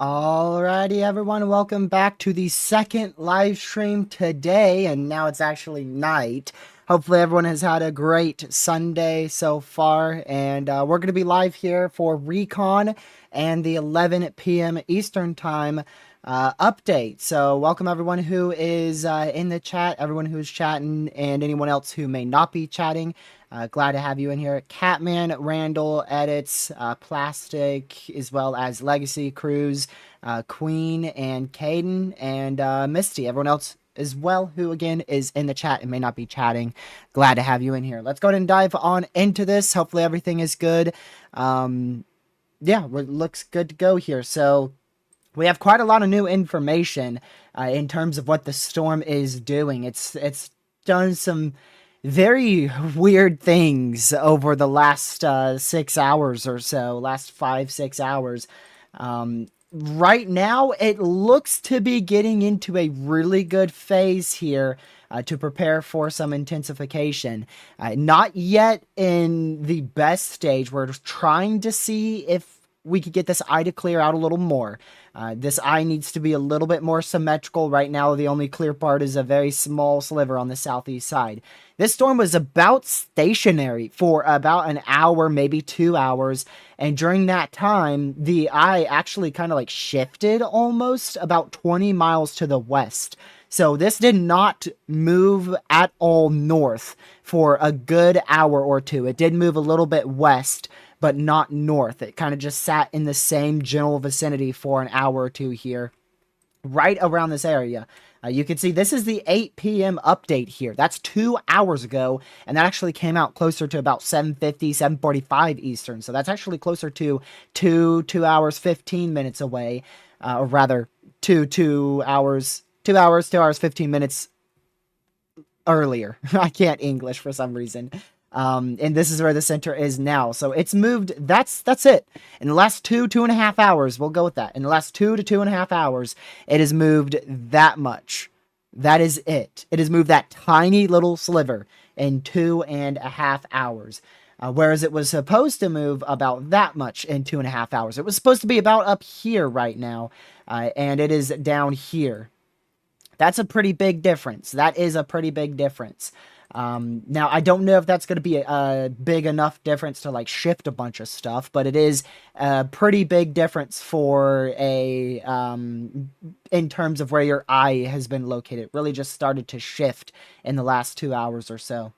Alrighty, everyone, welcome back to the second live stream today, and now it's actually night. Hopefully everyone has had a great Sunday so far, and we're going to be live here for Recon and the 11 p.m. Eastern Time update. So welcome everyone who is in the chat, everyone who's chatting, and anyone else who may not be chatting. Glad to have you in here. Catman, Randall, Edits, Plastic, as well as Legacy, Cruz, Queen, and Caden, and Misty. Everyone else as well who, again, is in the chat and may not be chatting. Glad to have you in here. Let's go ahead and dive on into this. Hopefully everything is good. Yeah, it looks good to go here. So we have quite a lot of new information in terms of what the storm is doing. It's done some very weird things over the last 6 hours or so, last 5-6 hours. Right now, it looks to be getting into a really good phase here to prepare for some intensification. Not yet in the best stage. We're trying to see if we could get this eye to clear out a little more. This eye needs to be a little bit more symmetrical. Right now, the only clear part is a very small sliver on the southeast side. This storm was about stationary for about an hour, maybe 2 hours. And during that time, the eye actually kind of like shifted almost about 20 miles to the west. So this did not move at all north for a good hour or two. It did move a little bit west, but not north. It kind of just sat in the same general vicinity for an hour or two here, right around this area. You can see this is the 8 p.m. update here. That's 2 hours ago, and that actually came out closer to about 7:50, 7:45 Eastern. So that's actually closer to 2 hours, 15 minutes away, or rather 2 hours, 15 minutes earlier. I can't English for some reason. And this is where the center is now. So it's moved. That's it. In the last 2.5 hours, we'll go with that. In the last 2 to 2.5 hours, it has moved that much. That is it. It has moved that tiny little sliver in 2.5 hours. Whereas it was supposed to move about that much in 2.5 hours. It was supposed to be about up here right now. And it is down here. That's a pretty big difference. That is a pretty big difference. Now, I don't know if that's going to be a big enough difference to like shift a bunch of stuff, but it is a pretty big difference for in terms of where your eye has been located. It really just started to shift in the last 2 hours or so.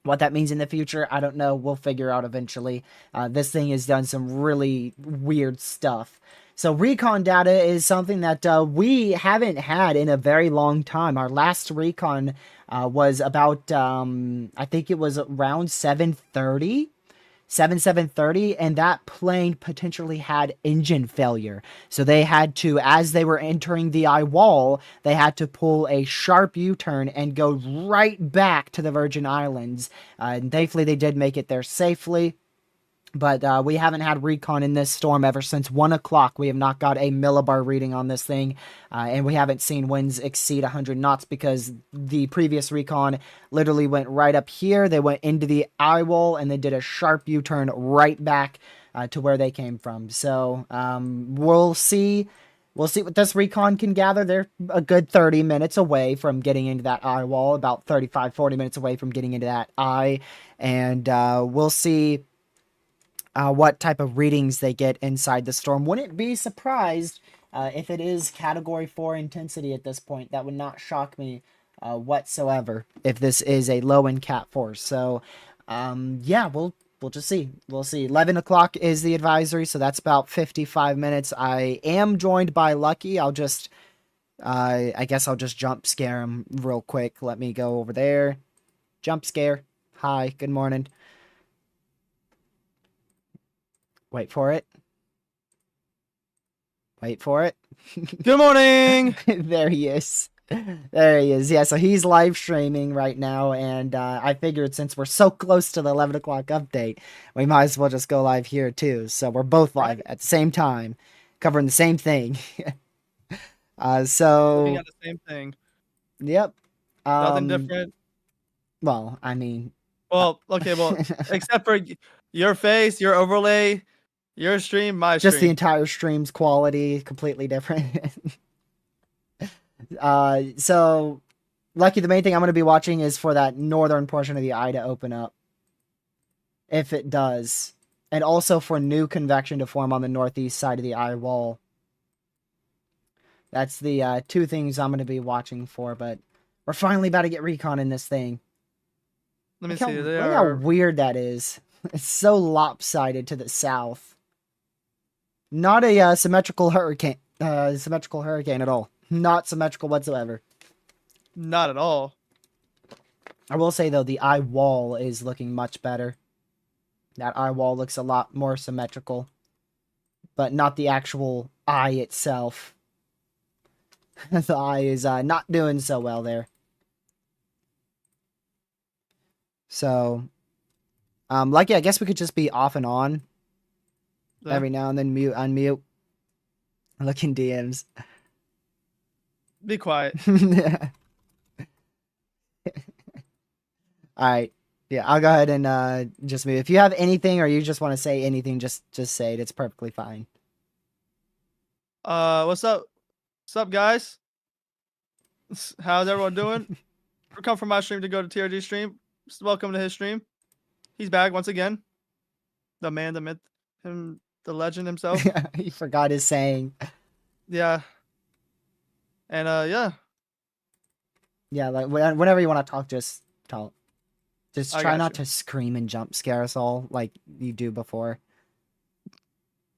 What that means in the future, I don't know. We'll figure out eventually. This thing has done some really weird stuff. So recon data is something that we haven't had in a very long time. Our last recon was about I think it was around 7:30, 7:30, and that plane potentially had engine failure. So they had to, as they were entering the eye wall, they had to pull a sharp U-turn and go right back to the Virgin Islands. And thankfully, they did make it there safely. But we haven't had recon in this storm ever since 1 o'clock. We have not got a millibar reading on this thing, and we haven't seen winds exceed 100 knots because the previous recon literally went right up here. They went into the eye wall and they did a sharp U-turn right back to where they came from. So we'll see. We'll see what this recon can gather. They're a good 30 minutes away from getting into that eye wall, about 35, 40 minutes away from getting into that eye. And we'll see what type of readings they get inside the storm. Wouldn't be surprised if it is Category 4 intensity at this point. That would not shock me whatsoever if this is a low-end Cat 4. So, yeah, we'll just see. We'll see. 11 o'clock is the advisory, so that's about 55 minutes. I am joined by Lucky. I'll just, I guess I'll just jump scare him real quick. Let me go over there. Jump scare. Hi, good morning. Wait for it. Wait for it. Good morning! There he is. There he is. Yeah, so he's live streaming right now, and I figured since we're so close to the 11 o'clock update, we might as well just go live here too. So we're both live at the same time, covering the same thing. Looking at the same thing. Yep. Nothing different. Well, I mean... Well, okay, well, except for your face, your overlay, your stream, my stream. Just the entire stream's quality, completely different. So, Lucky, the main thing I'm going to be watching is for that northern portion of the eye to open up. If it does. And also for new convection to form on the northeast side of the eye wall. That's the two things I'm going to be watching for, but we're finally about to get recon in this thing. Let me see. Look how weird that is. It's so lopsided to the south. Not a symmetrical hurricane at all. Not symmetrical whatsoever. Not at all. I will say, though, the eye wall is looking much better. That eye wall looks a lot more symmetrical. But not the actual eye itself. The eye is not doing so well there. So, Lucky, I guess we could just be off and on. Yeah. Every now and then mute, unmute. Looking DMs. Be quiet. Alright. Yeah, I'll go ahead and just move. If you have anything or you just want to say anything, just say it. It's perfectly fine. What's up? What's up, guys? How's everyone doing? We're coming from my stream to go to TRG's stream. Welcome to his stream. He's back once again. The man, the myth, him, the legend himself. He forgot his saying. Yeah. And yeah. Yeah, like whenever you want to talk, just talk. Just try not to scream and jump scare us all like you do before.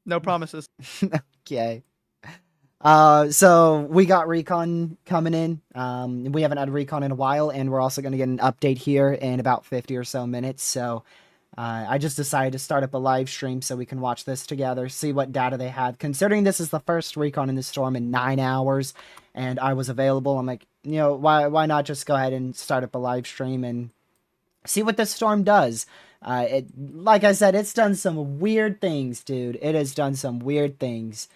No promises. Okay. So we got Recon coming in. We haven't had Recon in a while, and we're also going to get an update here in about 50 or so minutes. So I just decided to start up a live stream so we can watch this together, see what data they had. Considering this is the first Recon in the storm in 9 hours, and I was available, I'm like, you know, why not just go ahead and start up a live stream and see what this storm does. Like I said, it's done some weird things, dude. It has done some weird things.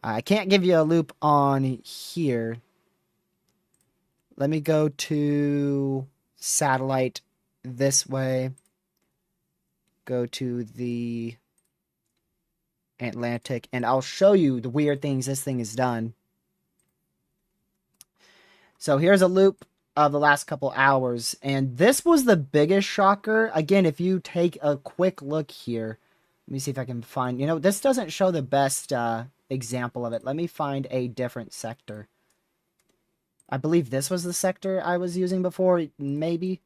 I can't give you a loop on here. Let me go to satellite this way. Go to the Atlantic, and I'll show you the weird things this thing has done. So here's a loop of the last couple hours, and this was the biggest shocker. Again, if you take a quick look here, let me see if I can find, you know, this doesn't show the best example of it. Let me find a different sector. I believe this was the sector I was using before, maybe.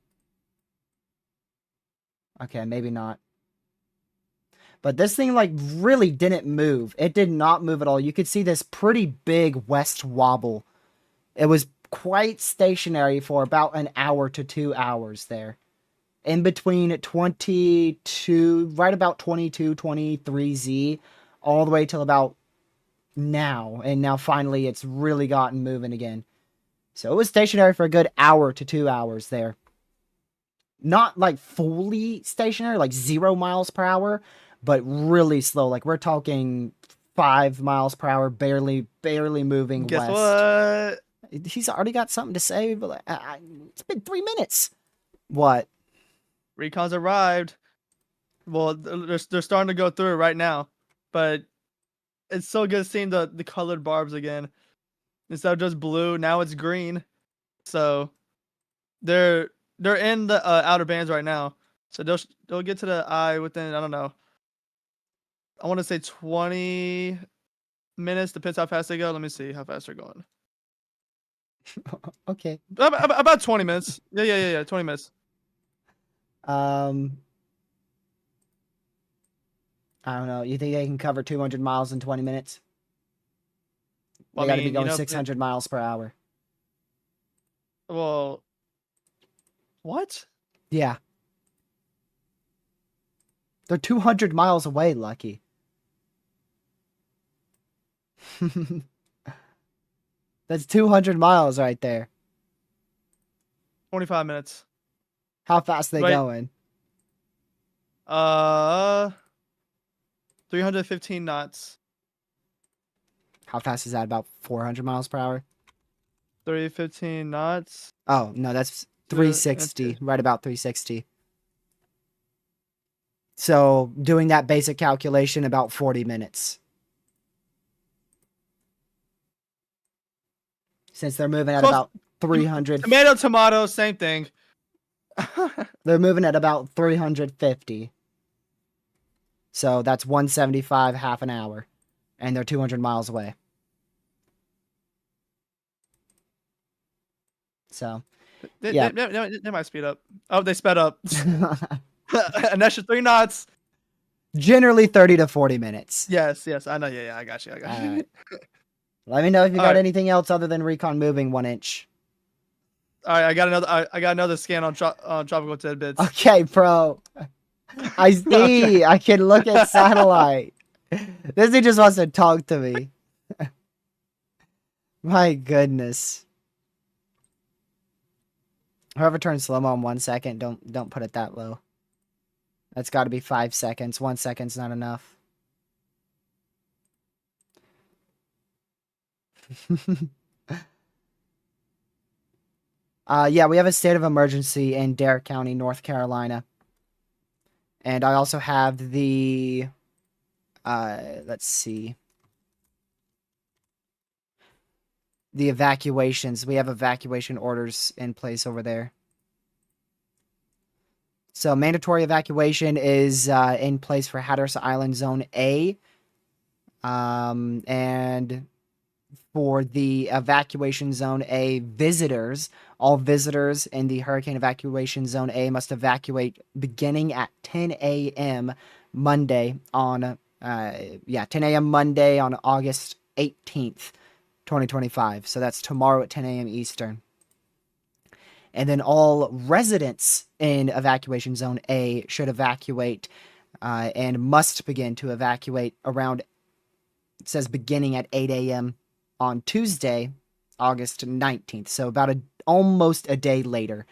Okay, maybe not. But this thing like really didn't move. It did not move at all. You could see this pretty big west wobble. It was quite stationary for about an hour to 2 hours there. In between 22, right about 22, 23Z, all the way till about now. And now finally it's really gotten moving again. So it was stationary for a good hour to 2 hours there. Not like fully stationary, like 0 miles per hour, but really slow. Like we're talking 5 miles per hour, barely moving Guess west. what? He's already got something to say, but it's been 3 minutes. What? Recon's arrived. Well, they're starting to go through it right now, but it's so good seeing the colored barbs again. Instead of just blue, now it's green. So they're in the outer bands right now. So they'll get to the eye within, I don't know, I want to say 20 minutes. Depends how fast they go. Let me see how fast they're going. Okay. About 20 minutes. Yeah. 20 minutes. I don't know. You think they can cover 200 miles in 20 minutes? Well, They I got to be mean, going 600 miles per hour. Well, what? Yeah. They're 200 miles away, Lucky. That's 200 miles right there. 25 minutes. How fast they Right. going? 315 knots. How fast is that? About 400 miles per hour? 315 knots. Oh, no, that's 360. Right about 360. So, doing that basic calculation, about 40 minutes. Since they're moving at Close. about 300. Tomato, same thing. They're moving at about 350. So that's 175 half an hour. And they're 200 miles away. So, yeah. They might speed up. Oh, they sped up. An extra 3 knots. Generally 30 to 40 minutes. Yes, I know. Yeah, I got you. All right. Let me know if you got anything else other than Recon moving 1 inch. All right, I got another scan on tropical tidbits. Okay, bro. I see. Okay. I can look at satellite. This dude just wants to talk to me. My goodness. Whoever turns slow-mo in 1 second, don't put it that low. That's got to be 5 seconds. 1 second's not enough. Yeah, we have a state of emergency in Dare County, North Carolina. And I also have the, let's see, the evacuations. We have evacuation orders in place over there. So mandatory evacuation is in place for Hatteras Island Zone A. And for the evacuation zone A visitors, all visitors in the hurricane evacuation zone A must evacuate beginning at 10 a.m. Monday on 10 a.m. Monday on August 18th, 2025. So that's tomorrow at 10 a.m. Eastern. And then all residents in evacuation zone A should evacuate and must begin to evacuate around, it says beginning at 8 a.m. on Tuesday, August 19th. So about almost a day later.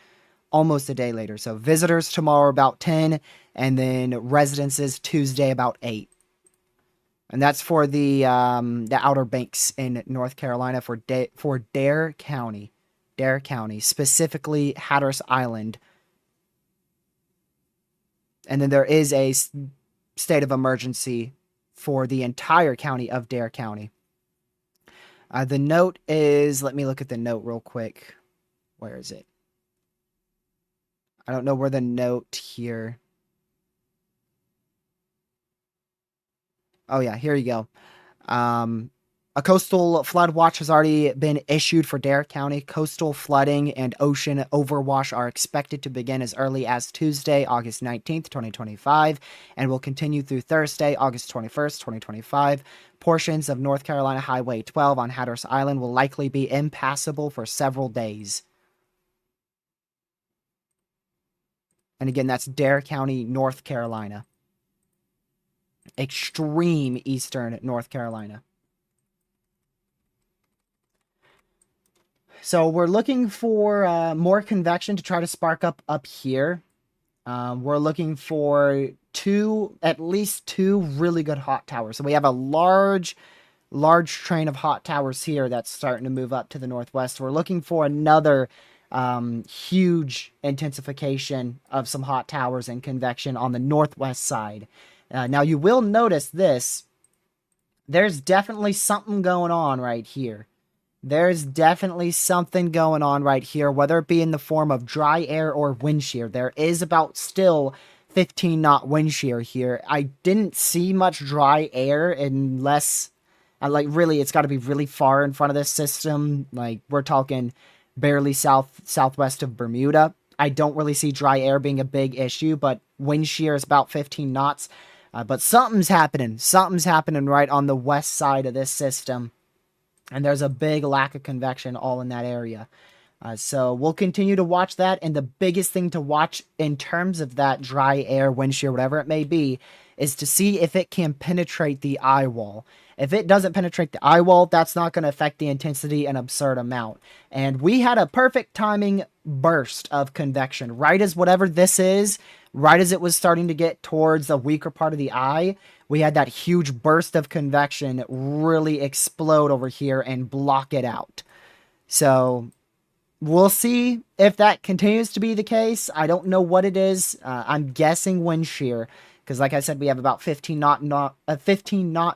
Almost a day later. So visitors tomorrow about 10, and then residences Tuesday about 8. And that's for the Outer Banks in North Carolina for Dare County. Dare County, specifically Hatteras Island. And then there is a state of emergency for the entire county of Dare County. The note is, let me look at the note real quick. Where is it? I don't know where the note here. Oh yeah, here you go. A coastal flood watch has already been issued for Dare County. Coastal flooding and ocean overwash are expected to begin as early as Tuesday, August 19th, 2025, and will continue through Thursday, August 21st, 2025. Portions of North Carolina Highway 12 on Hatteras Island will likely be impassable for several days. And again, that's Dare County, North Carolina. Extreme eastern North Carolina. So we're looking for more convection to try to spark up here. We're looking for at least two really good hot towers. So we have a large train of hot towers here that's starting to move up to the northwest. We're looking for another huge intensification of some hot towers and convection on the northwest side. Now you will notice this. There's definitely something going on right here. There's definitely something going on right here, whether it be in the form of dry air or wind shear. There is about still 15 knot wind shear here. I didn't see much dry air unless, like, really, it's got to be really far in front of this system. Like, we're talking barely southwest of Bermuda. I don't really see dry air being a big issue, but wind shear is about 15 knots. But something's happening. Something's happening right on the west side of this system. And there's a big lack of convection all in that area. So we'll continue to watch that. And the biggest thing to watch in terms of that dry air, wind shear, whatever it may be, is to see if it can penetrate the eye wall. If it doesn't penetrate the eye wall, that's not going to affect the intensity an absurd amount. And we had a perfect timing burst of convection. Right as whatever this is, right as it was starting to get towards the weaker part of the eye, we had that huge burst of convection really explode over here and block it out. So we'll see if that continues to be the case. I don't know what it is. I'm guessing wind shear, because like I said, we have about 15 knot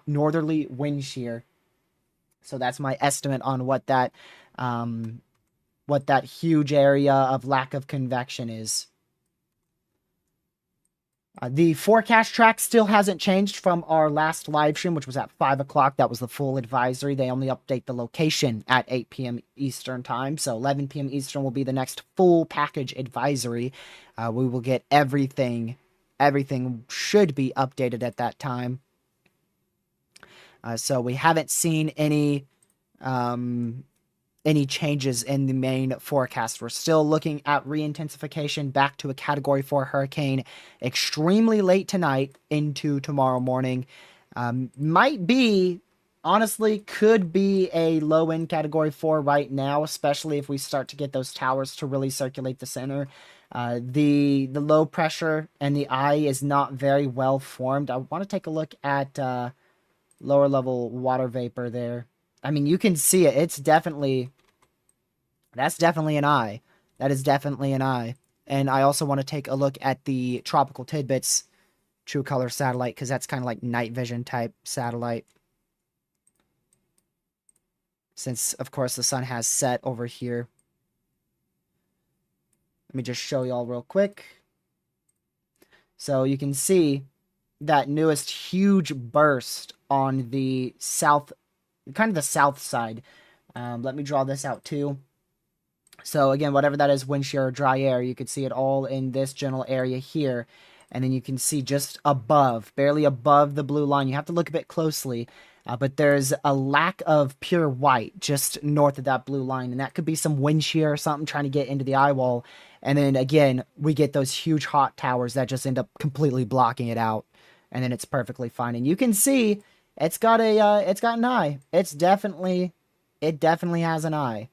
northerly wind shear. So that's my estimate on what that huge area of lack of convection is. The forecast track still hasn't changed from our last live stream, which was at 5 o'clock. That was the full advisory. They only update the location at 8 p.m. Eastern time. So 11 p.m. Eastern will be the next full package advisory. We will get everything. Everything should be updated at that time. So we haven't seen any changes in the main forecast. We're still looking at re-intensification back to a Category 4 hurricane extremely late tonight into tomorrow morning. Honestly, could be a low-end Category 4 right now, especially if we start to get those towers to really circulate the center. The low pressure and the eye is not very well formed. I want to take a look at lower level water vapor there. I mean, you can see it. That's definitely an eye. That is definitely an eye. And I also want to take a look at the Tropical Tidbits True Color satellite, because that's kind of like night vision type satellite. Since, of course, the sun has set over here. Let me just show y'all real quick. So you can see that newest huge burst on the south, kind of the south side. Let me draw this out too. So again, whatever that is, wind shear or dry air, you can see it all in this general area here. And then you can see just above, barely above the blue line. You have to look a bit closely, but there's a lack of pure white just north of that blue line. And that could be some wind shear or something trying to get into the eye wall. And then again, we get those huge hot towers that just end up completely blocking it out. And then it's perfectly fine. And you can see it's got an eye. It definitely has an eye.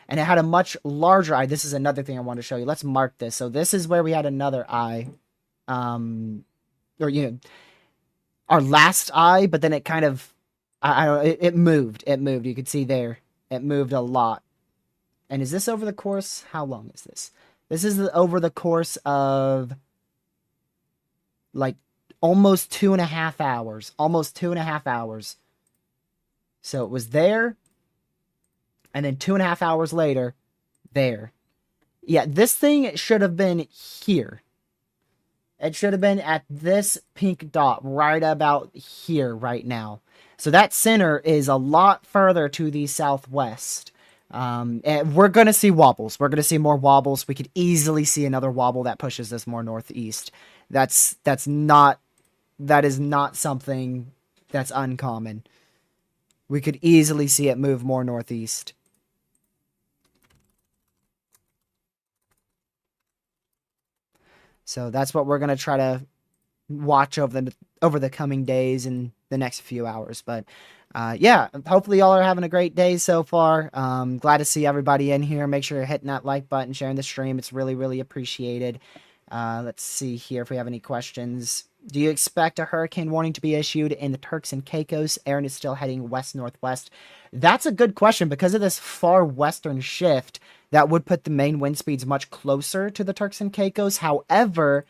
And it had a much larger eye. This is another thing I want to show you. Let's mark this. So this is where we had another eye. Our last eye, but then it kind of, I don't know, it moved. It moved. You could see there. It moved a lot. And is this over the course? How long is this? This is over the course of like almost 2.5 hours. Almost 2.5 hours. So it was there. And then 2.5 hours later, there. Yeah, this thing should have been here. It should have been at this pink dot right about here right now. So that center is a lot further to the southwest. And we're going to see wobbles. We're going to see more wobbles. We could easily see another wobble that pushes us more northeast. That is not something that's uncommon. We could easily see it move more northeast. So that's what we're going to try to watch over the coming days and the next few hours. But yeah, hopefully y'all are having a great day so far. Glad to see everybody in here. Make sure you're hitting that like button, sharing the stream. It's really, really appreciated. Let's see here if we have any questions. Do you expect a hurricane warning to be issued in the Turks and Caicos? Erin is still heading west-northwest. That's a good question. Because of this far western shift, that would put the main wind speeds much closer to the Turks and Caicos. However,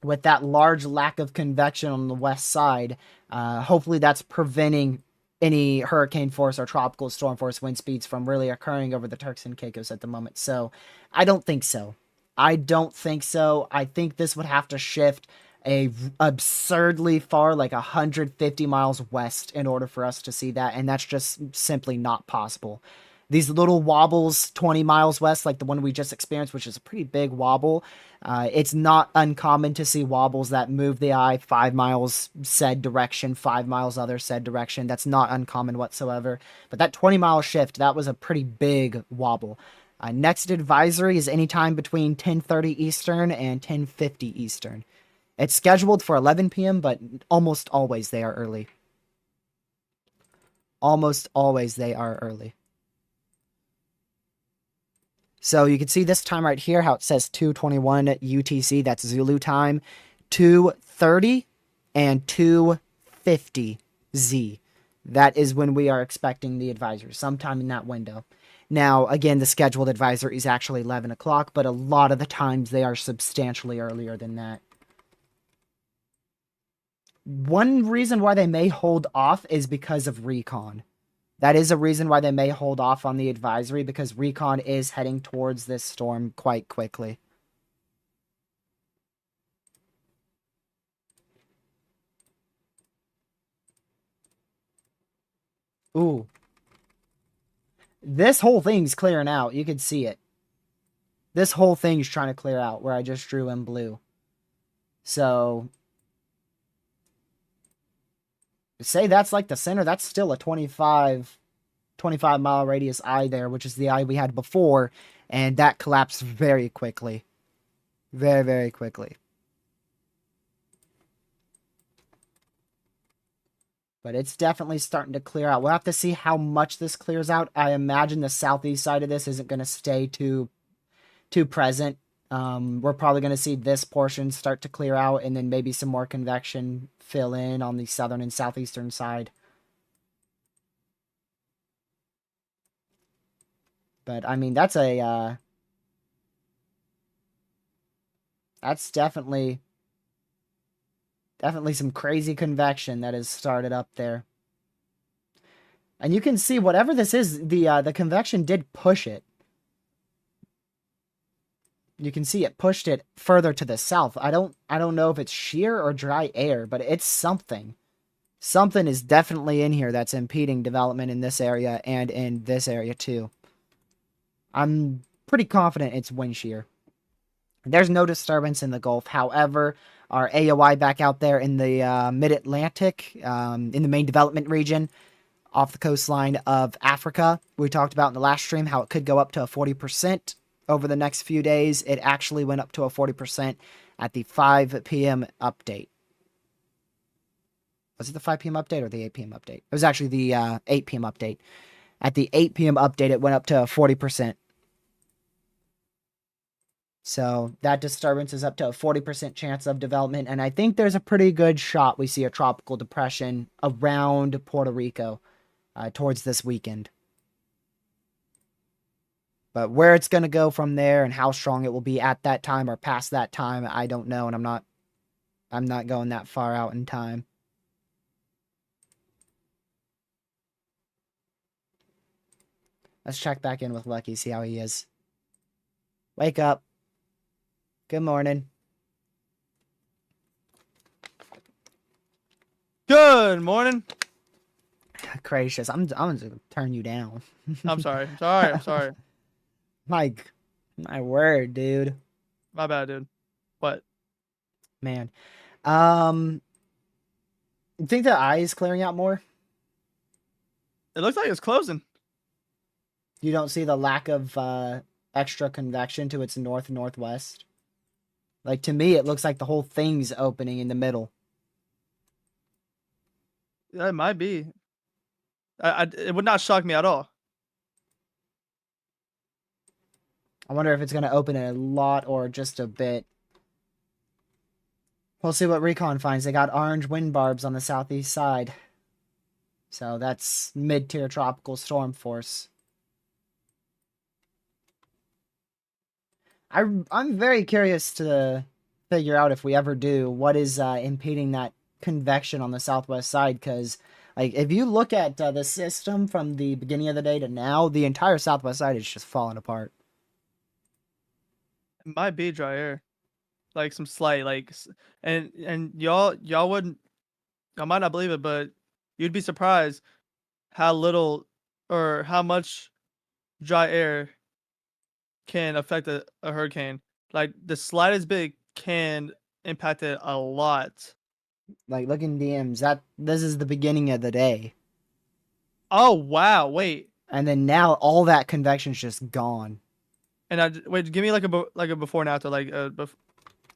with that large lack of convection on the west side, hopefully that's preventing any hurricane force or tropical storm force wind speeds from really occurring over the Turks and Caicos at the moment. So I don't think so. I think this would have to shift a absurdly far, like 150 miles west, in order for us to see that, and that's just simply not possible. These little wobbles 20 miles west, like the one we just experienced, which is a pretty big wobble, it's not uncommon to see wobbles that move the eye 5 miles said direction, 5 miles other said direction. That's not uncommon whatsoever. But that 20-mile shift, that was a pretty big wobble. Next advisory is anytime between 10:30 Eastern and 10:50 Eastern. It's scheduled for 11 p.m., but almost always they are early. Almost always they are early. So you can see this time right here, how it says 2:21 UTC, that's Zulu time, 2:30 and 2:50 Z. That is when we are expecting the advisory, sometime in that window. Now, again, the scheduled advisory is actually 11 o'clock, but a lot of the times they are substantially earlier than that. One reason why they may hold off is because of Recon. That is a reason why they may hold off on the advisory, because Recon is heading towards this storm quite quickly. Ooh. This whole thing's clearing out. You can see it. This whole thing's trying to clear out where I just drew in blue. So, say that's like the center. That's still a 25 mile radius eye there, which is the eye we had before. And that collapsed very quickly. Very, very quickly. But it's definitely starting to clear out. We'll have to see how much this clears out. I imagine the southeast side of this isn't going to stay too present. We're probably going to see this portion start to clear out, and then maybe some more convection fill in on the southern and southeastern side. But I mean, that's definitely some crazy convection that has started up there. And you can see whatever this is, the convection did push it. You can see it pushed it further to the south. I don't know if it's shear or dry air, but it's something. Something is definitely in here that's impeding development in this area and in this area too. I'm pretty confident it's wind shear. There's no disturbance in the Gulf. However, our AOI back out there in the mid-Atlantic, in the main development region, off the coastline of Africa, we talked about in the last stream how it could go up to a 40% over the next few days. It actually went up to a 40% at the 5 p.m. update. Was it the 5 p.m. update or the 8 p.m. update? It was actually the 8 p.m. update. At the 8 p.m. update, it went up to 40%. So that disturbance is up to a 40% chance of development. And I think there's a pretty good shot we see a tropical depression around Puerto Rico towards this weekend. But where it's going to go from there and how strong it will be at that time or past that time, I don't know. And I'm not going that far out in time. Let's check back in with Lucky, see how he is. Wake up. Good morning. Good morning. Gracious, I'm gonna turn you down. I'm sorry. I'm sorry. I'm sorry. Like, my word, dude. My bad, dude. What? Man. You think the eye is clearing out more? It looks like it's closing. You don't see the lack of extra convection to its north northwest? Like, to me, it looks like the whole thing's opening in the middle. Yeah, it might be. It would not shock me at all. I wonder if it's going to open a lot or just a bit. We'll see what Recon finds. They got orange wind barbs on the southeast side. So that's mid-tier tropical storm force. I'm very curious to figure out, if we ever do, what is impeding that convection on the southwest side, because like if you look at the system from the beginning of the day to now, the entire southwest side is just falling apart. It might be dry air, like some slight, and y'all wouldn't, y'all might not believe it, but you'd be surprised how little or how much dry air can affect a hurricane. Like the slightest bit can impact it a lot. Like, look in DMs, that this is the beginning of the day, Oh wow! Wait, and then now all that convection's just gone. and wait. Give me like a before and after,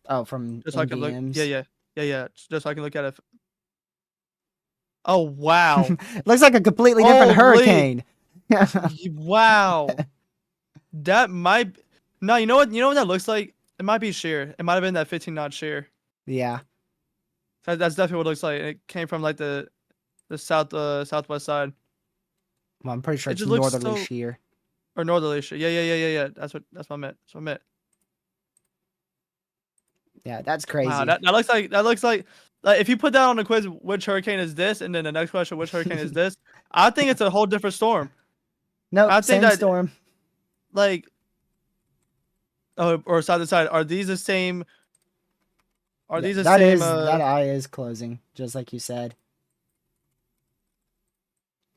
Oh, from just so I in can look. DMs. Yeah. Just so I can look at it. Oh wow! Looks like a completely different Holy! hurricane. Wow! That might. No, you know what? You know what that looks like? It might be shear. It might have been that 15 knot shear. Yeah. That's definitely what it looks like. It came from like the southwest side. Well, I'm pretty sure It it's just looks northerly so, shear. or northerly shear. Yeah. That's what I meant. That's what I meant. Yeah, that's Wow, crazy. that looks like if you put that on the quiz, which hurricane is this, and then the next question, which hurricane is this? I think it's a whole different storm. Nope, I think same that storm. like, oh, or side to side, are these the same? Are Yeah, these the same? that eye is closing, just like you said.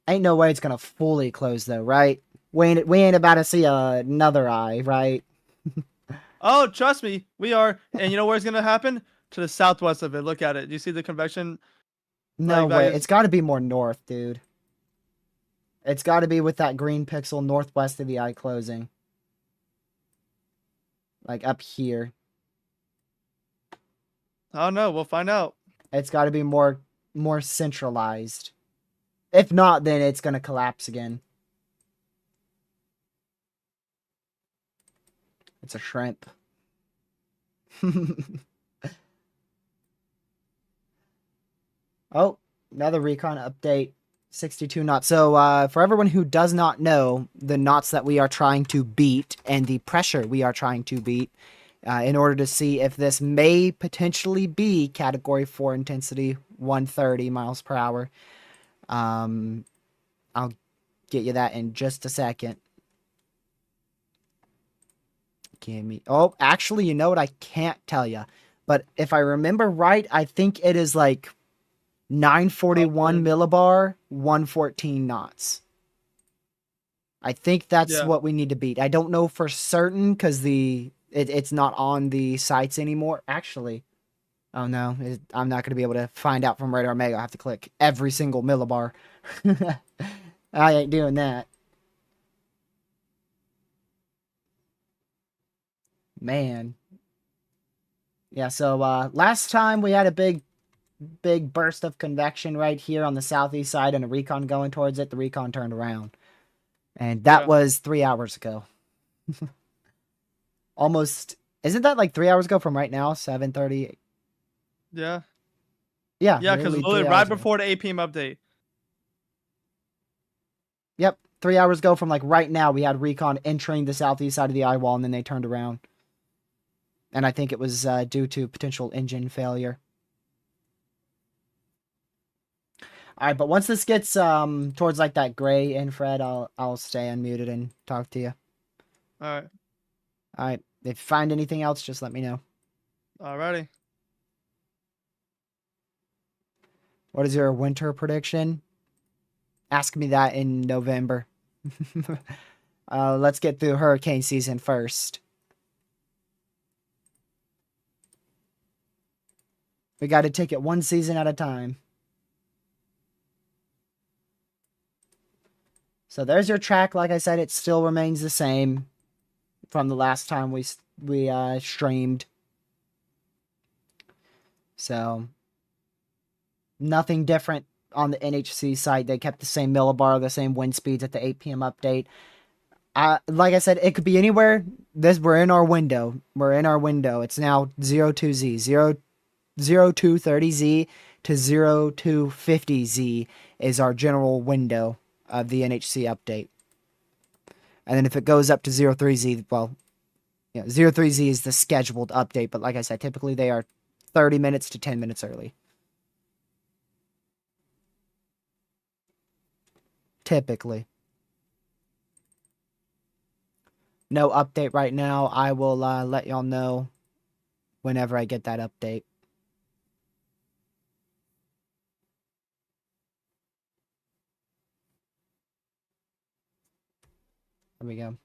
Ain't no way it's gonna fully close though, right? We ain't about to see another eye, right? Oh, trust me, we are. And you know where it's gonna happen? To the southwest of it. Look at it. Do you see the convection No like way. values? It's got to be more north, dude. It's got to be with that green pixel northwest of the eye closing, like up here. I don't know. We'll find out. It's got to be more centralized. If not, then it's gonna collapse again. It's a shrimp. Oh, another recon update. 62 knots. So, for everyone who does not know the knots that we are trying to beat and the pressure we are trying to beat, in order to see if this may potentially be Category 4 intensity, 130 miles per hour, I'll get you that in just a second. Oh, actually, you know what? I can't tell you. But if I remember right, I think it is like 941 millibar, 114 knots. I think that's Yeah. what we need to beat. I don't know for certain because it's not on the sites anymore. Actually, oh no, I'm not going to be able to find out from Radar Mega. I have to click every single millibar. I ain't doing that. Man. Yeah, so last time we had a big burst of convection right here on the southeast side and a recon going towards it. The recon turned around. And that was 3 hours ago. Almost. Isn't that like 3 hours ago from right now? 7:30. Yeah. Yeah, Yeah, because nearly literally 3 right hours ago. before the 8 p.m. update. Yep, 3 hours ago from like right now, we had recon entering the southeast side of the eye wall, and then they turned around. And I think it was due to potential engine failure. All right, but once this gets towards like that gray infrared, I'll stay unmuted and talk to you. All right. All right, if you find anything else, just let me know. Alrighty. What is your winter prediction? Ask me that in November. Let's get through hurricane season first. We got to take it one season at a time. So there's your track. Like I said, it still remains the same from the last time we streamed. So nothing different on the NHC site. They kept the same millibar, the same wind speeds at the 8 p.m. update. Like I said, it could be anywhere. We're in our window. We're in our window. It's now 02Z, 0230Z to 0250Z is our general window of the NHC update. And then if it goes up to 03Z, well, 03Z is the scheduled update. But like I said, typically they are 30 minutes to 10 minutes early. Typically. No update right now. I will let y'all know whenever I get that update. There we go.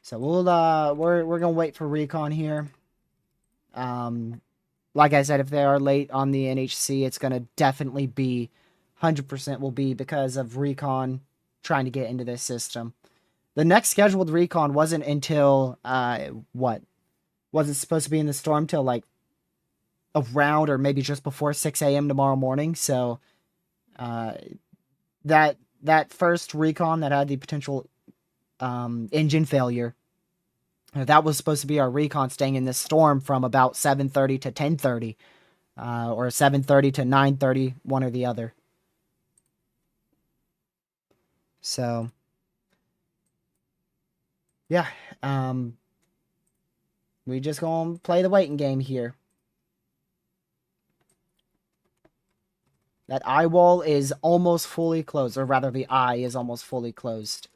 So we're gonna wait for Recon here. Like I said, if they are late on the NHC, it's gonna definitely be 100% will be because of Recon trying to get into this system. The next scheduled Recon wasn't until what? Wasn't supposed to be in the storm till like around or maybe just before 6 a.m. tomorrow morning. So that first Recon that had the potential engine failure, that was supposed to be our Recon staying in this storm from about 7:30 to 10:30, or 7:30 to 9:30, one or the other. So yeah, we just gonna play the waiting game here. That eye wall is almost fully closed, or rather the eye is almost fully closed.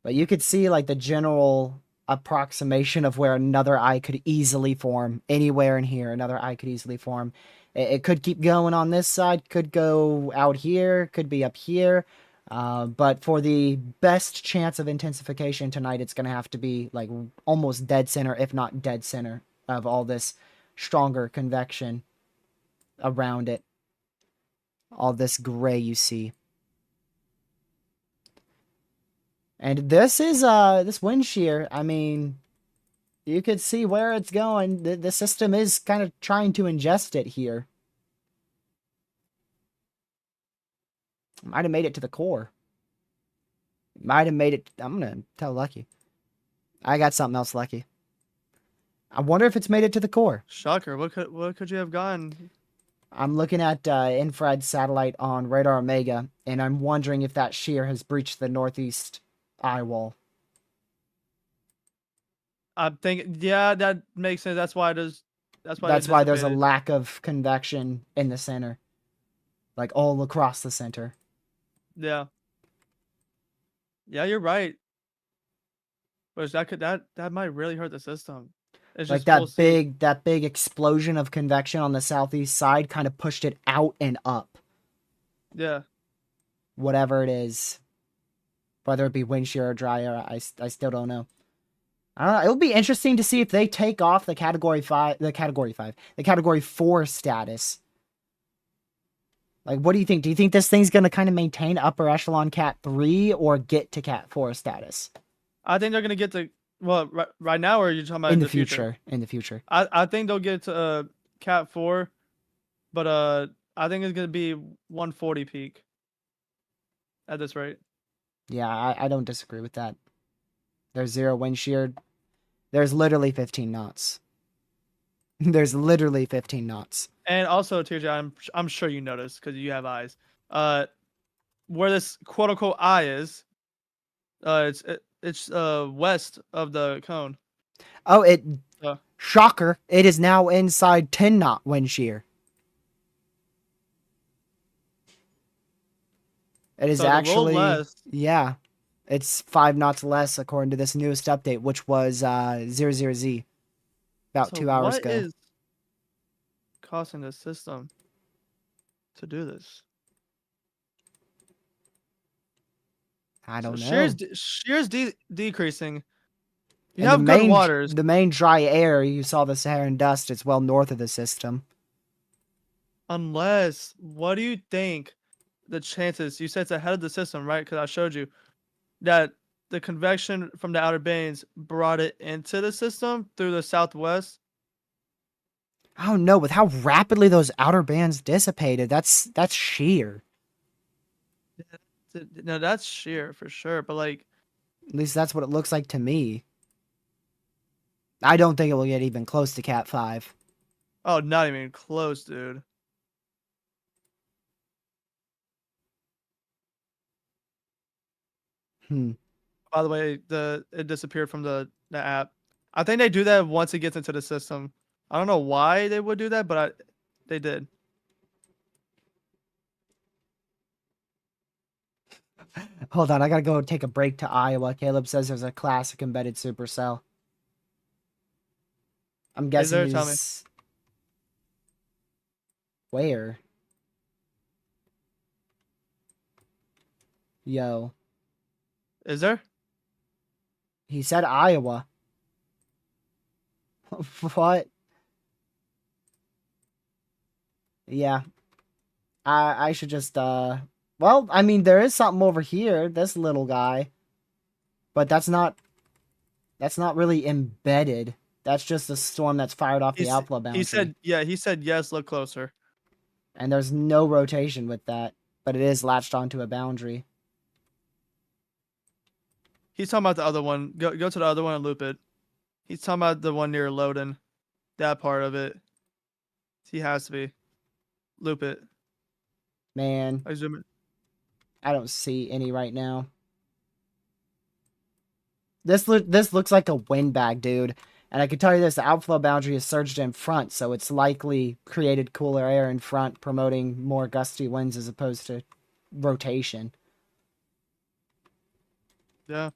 But you could see like the general approximation of where another eye could easily form. Anywhere in here, another eye could easily form. It could keep going on this side, could go out here, could be up here. But for the best chance of intensification tonight, it's going to have to be like almost dead center, if not dead center, of all this stronger convection around it. All this gray you see. And this is this wind shear. I mean, you could see where it's going. The system is kind of trying to ingest it here. Might have made it to the core. Might have made it. I'm gonna tell Lucky. I got something else, Lucky. I wonder if it's made it to the core. Shocker. What could you have gotten? I'm looking at infrared satellite on radar Omega, and I'm wondering if that shear has breached the northeast eye wall. I'm thinking, yeah, that makes sense. That's why there's a lack of convection in the center, like all across the center. Yeah. Yeah, you're right. But that might really hurt the system. It's Like just that big explosion of convection on the southeast side kind of pushed it out and up. Yeah. Whatever it is, whether it be wind shear or dry air, I still don't know. I don't know. It'll be interesting to see if they take off the category 4 status. Like, what do you think? Do you think this thing's going to kind of maintain upper echelon Cat 3 or get to Cat 4 status? I think they're going to get to, well, right now, or are you talking about in the future? In the future. I think they'll get to Cat 4, but I think it's going to be 140 peak at this rate. Yeah, I don't disagree with that. There's 0 wind shear. There's literally 15 knots. There's literally 15 knots. And also, TJ, I'm sure you noticed because you have eyes. Where this quote unquote eye is, it's west of the cone. Oh, shocker! It is now inside 10 knot wind shear. It is So it's a little actually, less. yeah, it's 5 knots less according to this newest update, which was 00Z about So 2 hours what ago. is causing the system to do this? I So don't know. shear's decreasing. You And the have good main waters. the main dry air, you saw the Saharan dust. It's well north of the system. Unless, what do you think the chances? You said it's ahead of the system, right? Because I showed you that the convection from the outer bands brought it into the system through the southwest. I don't know. With how rapidly those outer bands dissipated, that's sheer. No, that's shear for sure. But like, At least that's what it looks like to me. I don't think it will get even close to Cat 5. oh, not even close, dude. Hmm. By the way, it disappeared from the app. I think they do that once it gets into the system. I don't know why they would do that, but they did. Hold on, I gotta go take a break to Iowa. Caleb says there's a classic embedded supercell. I'm Is guessing there? Tell me. he's where? Yo. Is there? He said Iowa. What? Yeah. I should just well, I mean there is something over here, this little guy. But that's not really embedded. That's just a storm that's fired off the outflow He boundary. said yeah. He said yes. Look closer. And there's no rotation with that, but it is latched onto a boundary. He's talking about the other one. Go to the other one and loop it. He's talking about the one near Loden. That part of it. He has to be. Loop it. Man, I zoom it. I don't see any right now. This looks like a windbag, dude. And I can tell you this, the outflow boundary is surged in front, so it's likely created cooler air in front, promoting more gusty winds as opposed to rotation. Yeah.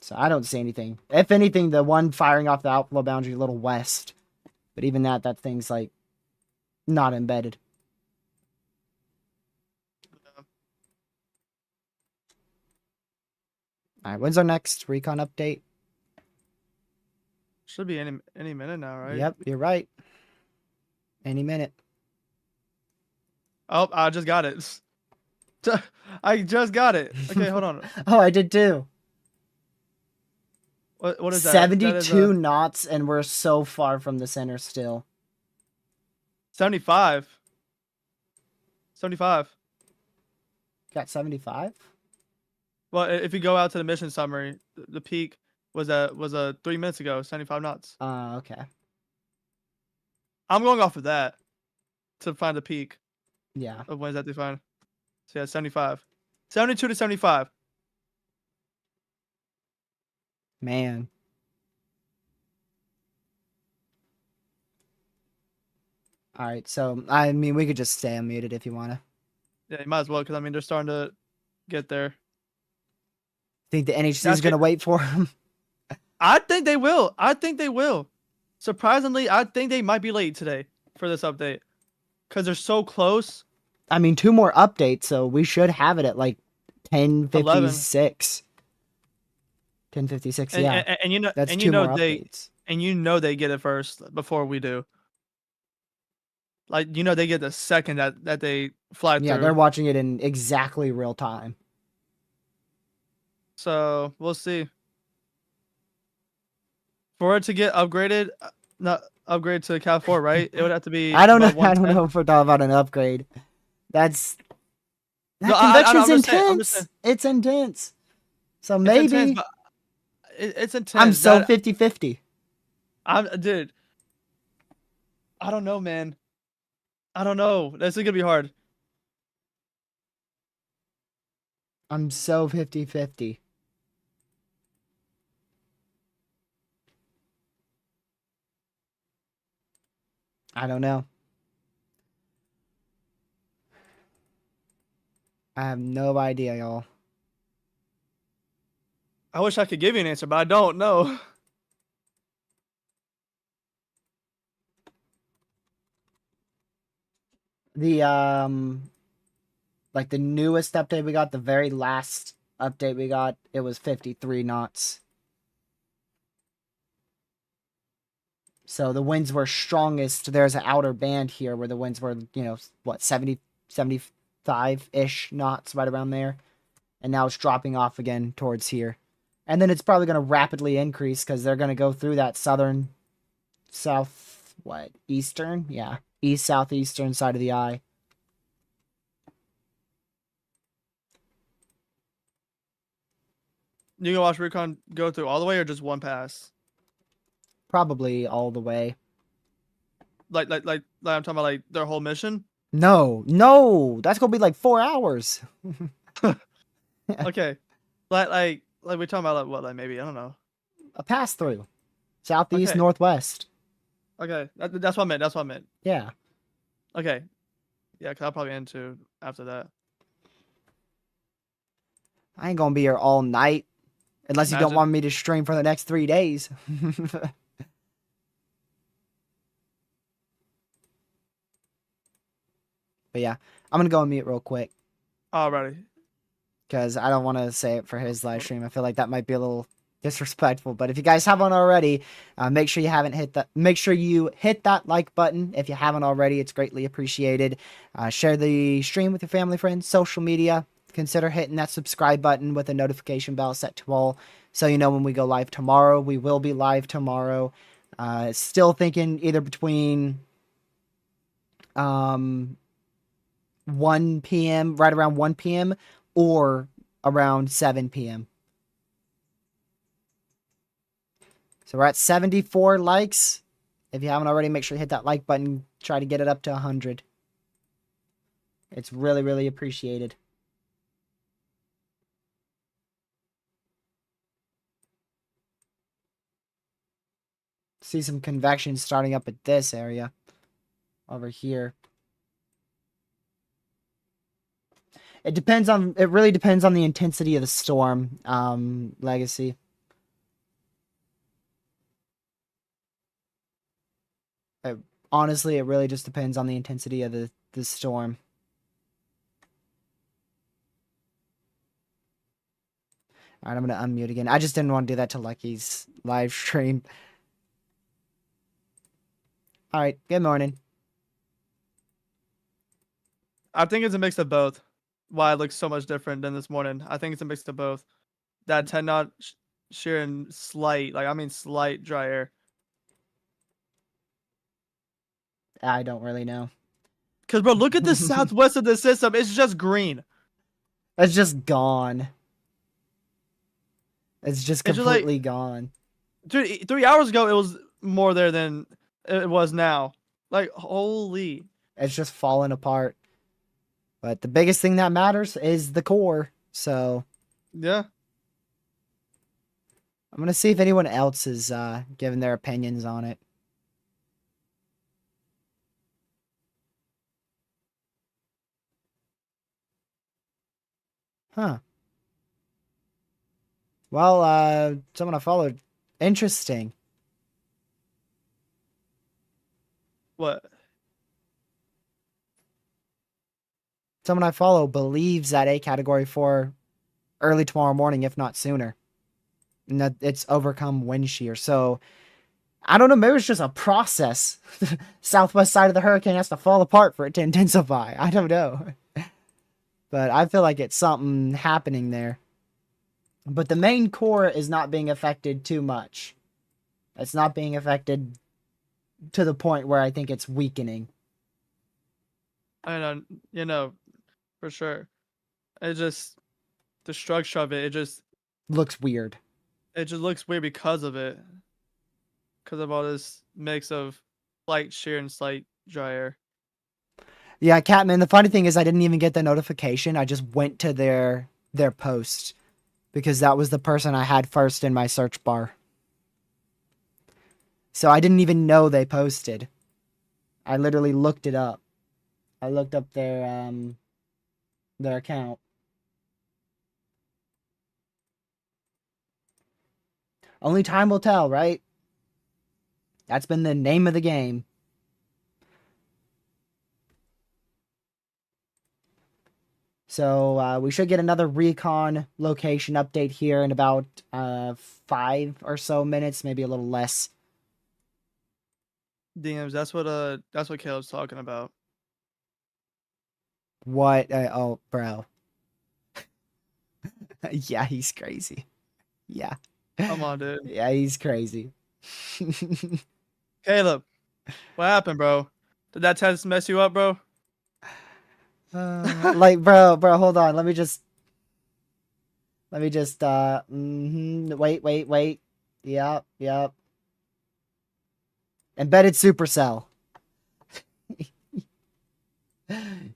So I don't see anything. If anything, the one firing off the outflow boundary a little west. But even that thing's like not embedded. Alright, when's our next recon update? Should be any minute now, right? Yep, you're right. Any minute. Oh, I just got it. I just got it. Okay, hold on. Oh, I did too. What is that? That is 72 knots, and we're so far from the center still. 75. 75. Got 75? Well, if you go out to the mission summary, the peak was 3 minutes ago, 75 knots. Okay. I'm going off of that to find the peak Yeah. of winds that they find. So yeah, 75. 72 to 75. Man. Alright, so, I mean, we could just stay unmuted if you want to. Yeah, you might as well, because I mean they're starting to get there. Think the NHC is That's going to it. wait for him? I think they will. I think they will. Surprisingly, I think they might be late today for this update, because they're so close. I mean, 2 more updates, so we should have it at like 10:56. 10:56, And, yeah. and you know, That's and 2 you know more they, updates. and you know they get it first before we do. Like, you know, they get the second that they fly Yeah, through. they're watching it in exactly real time. So we'll see. For it to get upgraded, not upgrade to Cal 4, right? It would have to be I don't know. what, I don't 110? know if we're talking about an upgrade. That No, convection's I'm just saying. I'm just intense. saying. It's intense. So It's intense, maybe but it's intense. I'm so 50-50. Dude. I don't know, man. I don't know. This is gonna be hard. I'm so 50-50. I don't know. I have no idea, y'all. I wish I could give you an answer, but I don't know. The like the newest update we got, the very last update we got, it was 53 knots. So the winds were strongest. There's an outer band here where the winds were, you know, what, 70, 75-ish knots, right around there. And now it's dropping off again towards here. And then it's probably going to rapidly increase because they're going to go through that southern, south, what, eastern? Yeah, east, southeastern side of the eye. You can watch Recon go through all the way or just one pass? Probably all the way. Like I'm talking about like their whole mission. No, no, that's going to be like 4 hours. Okay, like we're talking about like what, like maybe I don't know. A pass through. Southeast, Okay, northwest. okay, that's what I meant. That's what I meant. Yeah. Okay, yeah, cause I'll probably end too after that. I ain't going to be here all night. Unless you don't Imagine. want me to stream for the next 3 days. But yeah, I'm going to go on mute real quick. Alrighty. Because I don't want to say it for his live stream. I feel like that might be a little disrespectful. But if you guys haven't already, make sure you hit that like button. If you haven't already, it's greatly appreciated. Share the stream with your family, friends, social media. Consider hitting that subscribe button with a notification bell set to all, so you know when we go live tomorrow. We will be live tomorrow. Still thinking either between 1 p.m., right around 1 p.m., or around 7 p.m. So we're at 74 likes. If you haven't already, make sure you hit that like button. Try to get it up to 100. It's really, really appreciated. See some convection starting up at this area over here. It really depends on the intensity of the storm, Legacy. Honestly, it really just depends on the intensity of the storm. Alright, I'm going to unmute again. I just didn't want to do that to Lucky's live stream. Alright, good morning. I think it's a mix of both. Why it looks so much different than this morning. I think it's a mix of both. That 10 knot shear and slight, like I mean slight dry air. I don't really know. Cause bro, look at the southwest of the system. It's just green. It's just gone. It's just It's just like, completely gone. dude, 3 hours ago it was more there than it was now. Like holy. It's just falling apart. But the biggest thing that matters is the core. So Yeah. I'm going to see if anyone else is giving their opinions on it. Huh. Well, someone I followed. Interesting. What? Someone I follow believes that A category 4 early tomorrow morning, if not sooner. And that it's overcome wind shear. So I don't know, maybe it's just a process. Southwest side of the hurricane has to fall apart for it to intensify. I don't know. But I feel like it's something happening there. But the main core is not being affected too much. It's not being affected to the point where I think it's weakening. I know, you know, for sure. It just the structure of it Looks weird. just looks weird because of it. Because of all this mix of slight shear and slight dry air. Yeah, Catman, the funny thing is I didn't even get the notification. I just went to their post because that was the person I had first in my search bar. So I didn't even know they posted. I literally looked it up. I looked up their account. Only time will tell, right? That's been the name of the game. So we should get another recon location update here in about 5 or so minutes, maybe a little less. DMs. That's what Caleb's talking about. What? Oh, bro. Yeah, he's crazy. Yeah. Come on, dude. Yeah, he's crazy. Caleb, what happened, bro? Did that test mess you up, bro? Like, bro, hold on. Let me just, wait. Yep. Embedded supercell.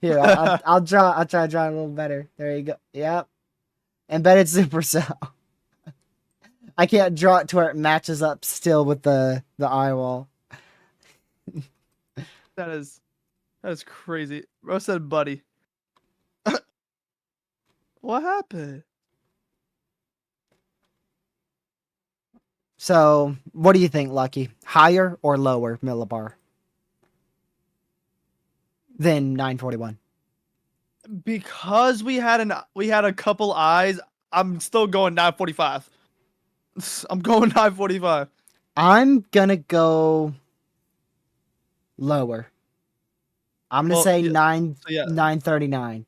Here, I'll try to draw a little better. There you go. Yep. Embedded supercell. I can't draw it to where it matches up still with the eye wall. That is crazy. Bro said, buddy. What happened? So, what do you think, Lucky? Higher or lower millibar than 941? Because we had a couple eyes, I'm still going 945. I'm going 945. I'm gonna go lower. I'm gonna say 939.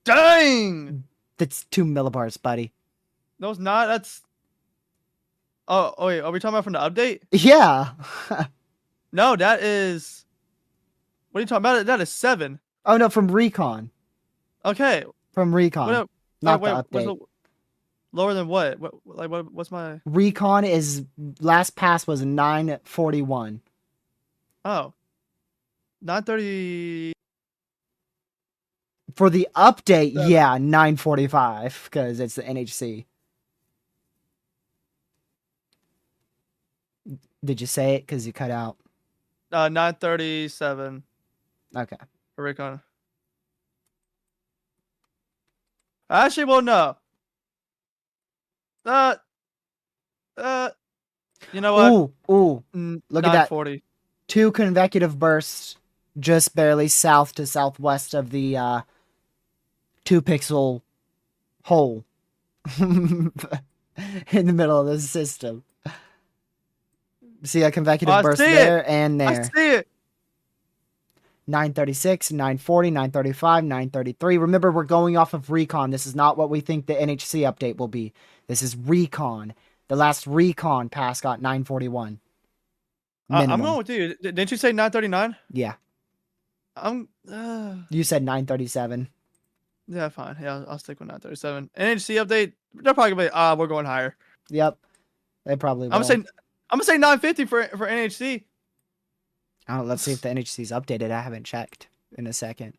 Dang! That's 2 millibars, buddy. No, it's not. That's. Oh wait, are we talking about from the update? Yeah. No, that is. What are you talking about? That is 7. Oh no, from Recon. Okay. From Recon. Not the update. Lower than what? What's my Recon is last pass was 941. Oh. 930. For the update, yeah, 945 because it's the NHC. Did you say it? Because you cut out. 937. Okay. For Recon. I actually won't know. You know what? Ooh. Look at that. 940. 2 consecutive bursts just barely south to southwest of the 2-pixel hole in the middle of the system. See a consecutive burst there and there. I see it. 936, 940, 935, 933. Remember, we're going off of Recon. This is not what we think the NHC update will be. This is Recon. The last Recon pass got 941. I'm going with you. Didn't you say 939? Yeah. You said 937. Yeah, fine. Yeah, I'll stick with 937. NHC update. They're probably gonna be, we're going higher. Yep. They probably will. I'm gonna say 950 for NHC. Oh, let's see if the NHC's updated. I haven't checked in a second.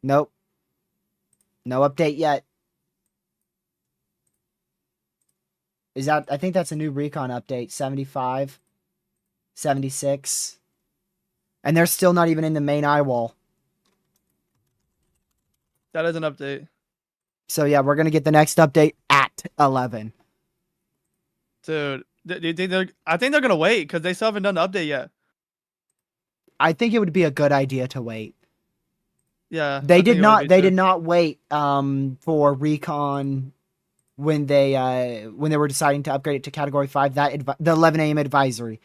Nope. No update yet. I think that's a new Recon update. 75, 76. And they're still not even in the main eye wall. That is an update. So yeah, we're gonna get the next update at 11. Dude, do you think I think they're gonna wait because they still haven't done the update yet. I think it would be a good idea to wait. Yeah, they did not wait for Recon when they were deciding to upgrade it to Category 5. The 11 a.m. advisory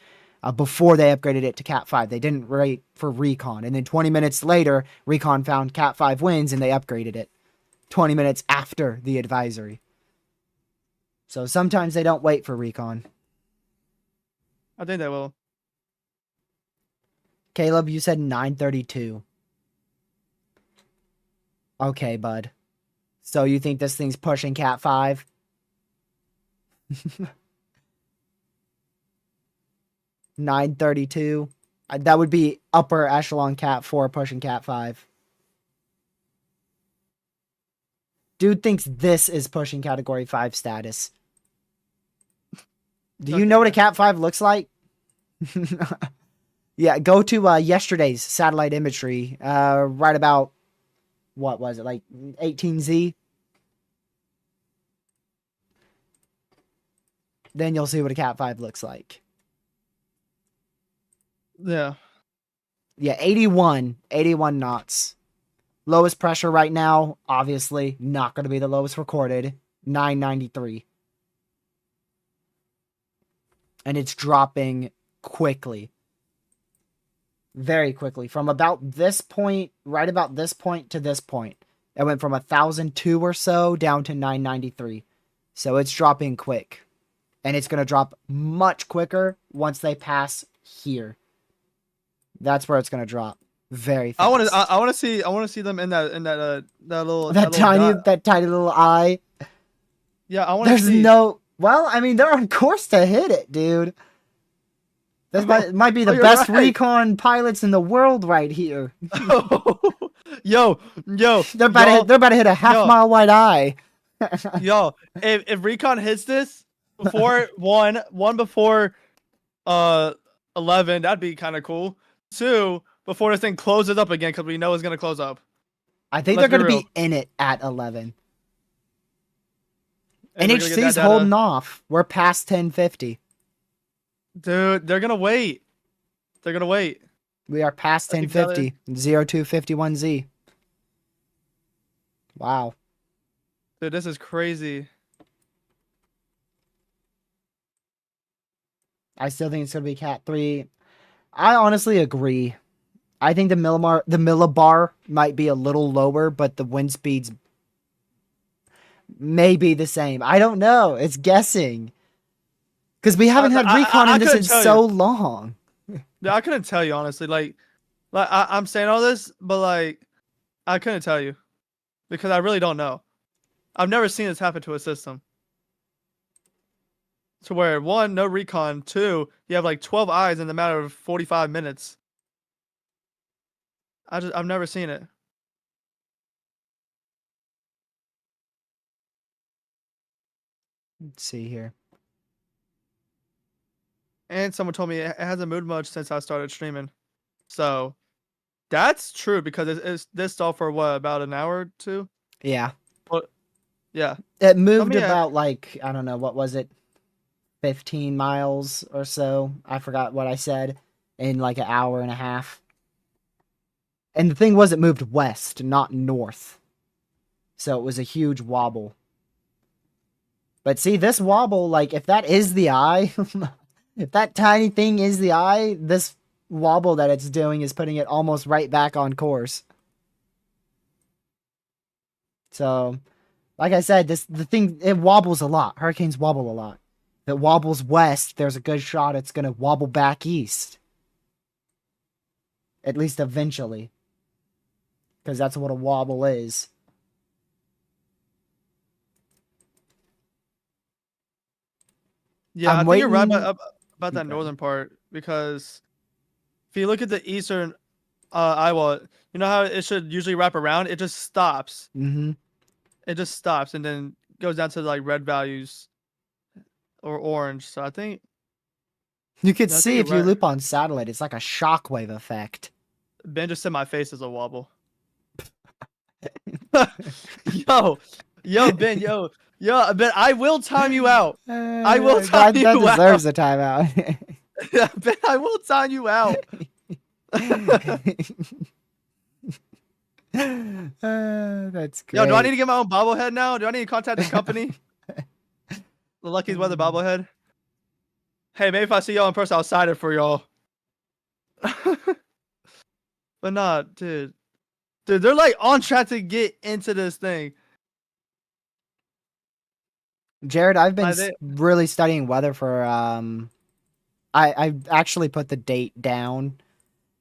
before they upgraded it to Cat 5. They didn't wait for Recon, and then 20 minutes later, Recon found Cat 5 wins and they upgraded it. 20 minutes after the advisory. So sometimes they don't wait for Recon. I think they will. Caleb, you said 932. Okay, bud. So you think this thing's pushing Cat 5? $932. That would be upper echelon Cat 4 pushing Cat 5. Dude thinks this is pushing Category 5 status. Do you know what a Cat 5 looks like? Yeah, go to yesterday's satellite imagery. Right about, what was it, like 18Z? then you'll see what a Cat 5 looks like. Yeah. Yeah, 81 knots. Lowest pressure right now, obviously, not going to be the lowest recorded, 993. And it's dropping quickly. Very quickly. From about this point, right about this point to this point. It went from 1,002 or so down to 993. So it's dropping quick. And it's going to drop much quicker once they pass here. That's where it's going to drop. Very fast. I want to see them in that little that tiny little eye. Yeah, I want to see. There's no. Well, I mean, they're on course to hit it, dude. This might be the best recon pilots in the world right here. yo, they're about to hit a half-mile wide eye. Yo, if Recon hits this before one before 11, that'd be kind of cool. 2, before this thing closes up again, because we know it's gonna close up. I think they're gonna be in it at 11. NHC's holding off. We're past 1050. Dude, they're gonna wait. They're gonna wait. We are past 1050. 0251Z. Wow. Dude, this is crazy. I still think it's gonna be Cat 3. I honestly agree. I think the millibar might be a little lower, but the wind speeds may be the same. I don't know. It's guessing. Because we haven't had Recon in this in so long. Yeah, I couldn't tell you, honestly. Like I'm saying all this, but like I couldn't tell you. Because I really don't know. I've never seen this happen to a system. To where 1, no Recon, 2, you have like 12 eyes in the matter of 45 minutes. I've never seen it. Let's see here. And someone told me it hasn't moved much since I started streaming. So that's true because it's this all for what, about an hour or 2? Yeah. Well, yeah. It moved about like, I don't know, what was it? 15 miles or so. I forgot what I said. In like an hour and a half. And the thing was, it moved west, not north. So it was a huge wobble. But see, this wobble, like, if that is the eye, if that tiny thing is the eye, this wobble that it's doing is putting it almost right back on course. So, like I said, the thing, it wobbles a lot. Hurricanes wobble a lot. If it wobbles west, there's a good shot it's going to wobble back east. At least eventually. Because that's what a wobble is. Yeah, I think you're right about that northern part. Because if you look at the eastern eyewall, you know how it should usually wrap around? It just stops. Mm-hmm. It just stops and then goes down to like red values or orange. So I think you could see if you loop on satellite, it's like a shockwave effect. Ben just said my face is a wobble. yo, Ben, Ben, I will time you out. I will time you out. That deserves a timeout. Yeah, Ben, I will time you out. That's great. Yo, do I need to get my own bobblehead now? Do I need to contact the company? The Lucky's Weather bobblehead. Hey, maybe if I see y'all in person, I'll sign it for y'all. But nah, dude, they're like on track to get into this thing. Jared, I've been really studying weather for I actually put the date down.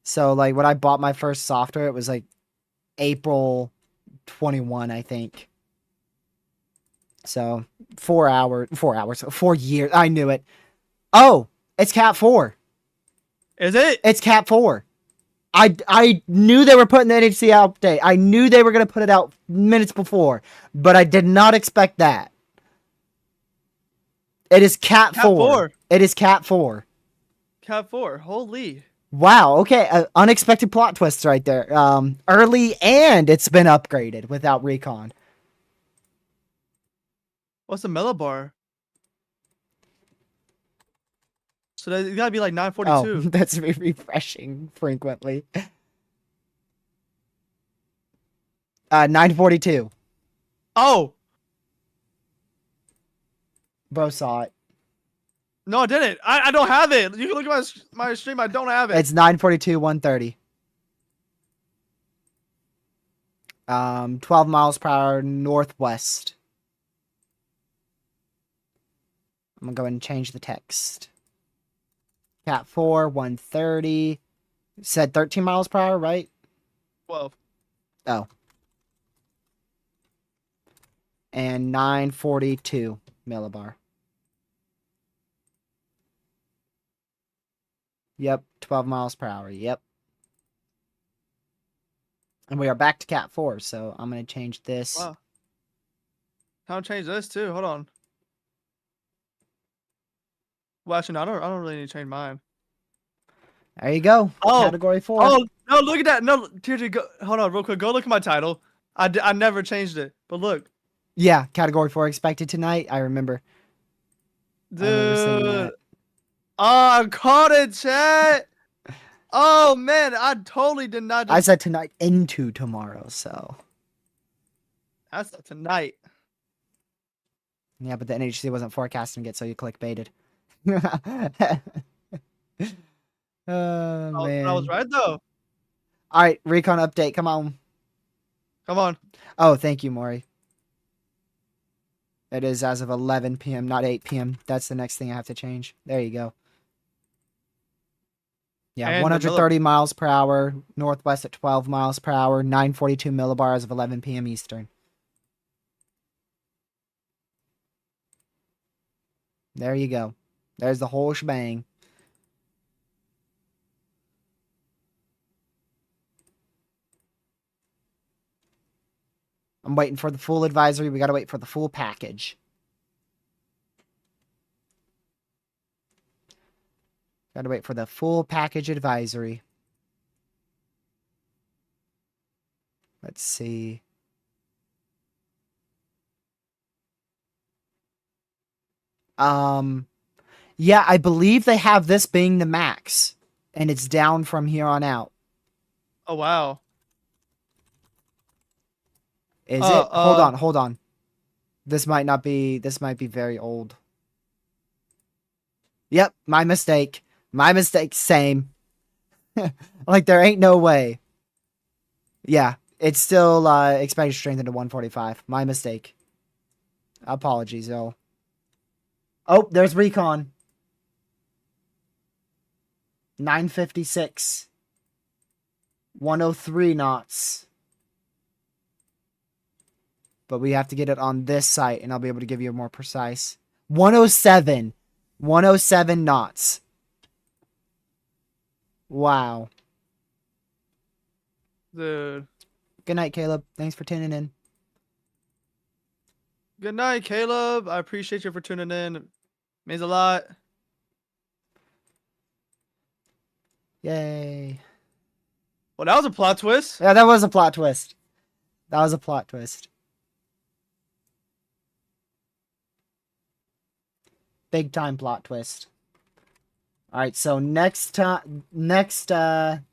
So like when I bought my first software, it was like April 21, I think. So 4 years. I knew it. Oh, it's Cat 4. Is it? It's Cat 4. I knew they were putting the NHC update. I knew they were going to put it out minutes before, but I did not expect that. It is Cat 4. It is Cat 4. Cat 4. Holy. Wow. Okay. Unexpected plot twists right there. Early, and it's been upgraded without Recon. What's the millibar? So that, it gotta be like Oh, 942. that's refreshing frequently. 942. Oh Bro saw it. no, I didn't. I don't have it. You can look at my stream. I don't have it. It's 942, 130. 12 miles per hour northwest. I'm gonna go ahead and change the text. Cat 4, 130. Said 13 miles per hour, right? 12. Oh. And 942 millibar. Yep, 12 miles per hour. Yep. And we are back to Cat 4, so I'm going to change this. Wow. I'll change this too. Hold on. Well, actually, no, I don't really need to change mine. There you go. Oh. Category 4. Oh no! Look at that. No, TRG, go. Hold on, real quick. Go look at my title. I never changed it, but look, Yeah, Category 4 expected tonight. I remember. I remember seeing dude. that. Oh, I caught it, chat. Oh man, I totally did not. I said tonight into tomorrow, so. That's tonight. Yeah, but the NHC wasn't forecasting it, so you clickbaited. Oh, man. I was right though. All right, Recon update. Come on. Come on. Oh, thank you, Maury. It is as of 11 p.m., not 8 p.m. That's the next thing I have to change. There you go. Yeah, And 130 miles per hour, northwest at 12 miles per hour, 942 millibars as of 11 p.m. Eastern. There you go. There's the whole shebang. I'm waiting for the full advisory. We got to wait for the full package. Got to wait for the full package advisory. Let's see. Yeah, I believe they have this being the max, and it's down from here on out. Oh wow. Is it? Hold on. This might not be. This might be very old. Yep, my mistake. My mistake. Same. Like there ain't no way. Yeah, it's still expected strength into 145. My mistake. Apologies, though. Oh, there's Recon. 956. 103 knots. But we have to get it on this site, and I'll be able to give you a more precise. 107. 107 knots. Wow. Dude. Good night, Caleb. Thanks for tuning in. Good night, Caleb. I appreciate you for tuning in. It means a lot. Yay. Well, that was a plot twist. Yeah, that was a plot twist. That was a plot twist. Big time plot twist. All right, so next update,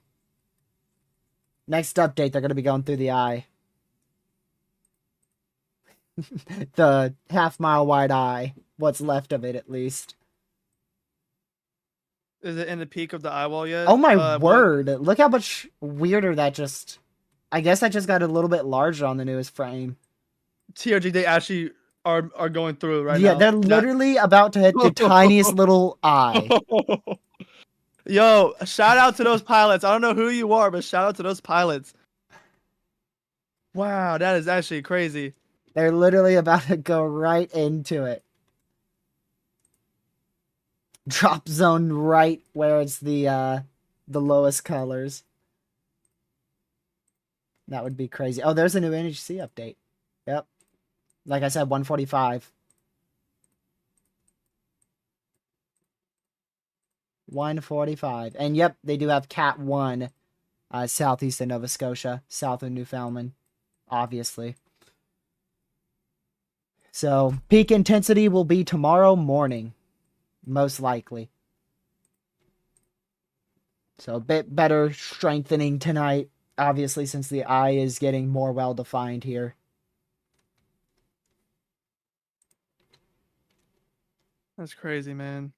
they're going to be going through the eye. The half-mile wide eye. What's left of it, at least. Is it in the peak of the eye wall yet? Oh, my word. Look how much weirder that just... I guess that just got a little bit larger on the newest frame. TRG, they actually are going through right now. Yeah, they're literally about to hit the tiniest little eye. Yo, shout out to those pilots. I don't know who you are, but shout out to those pilots. Wow, that is actually crazy. They're literally about to go right into it. Drop zone right where it's the lowest colors. That would be crazy. Oh, there's a new NHC update. Yep. Like I said, 145. 145. And yep, they do have Cat 1 southeast of Nova Scotia, south of Newfoundland, obviously. So, peak intensity will be tomorrow morning, most likely. So a bit better strengthening tonight, obviously, since the eye is getting more well defined here. That's crazy, man.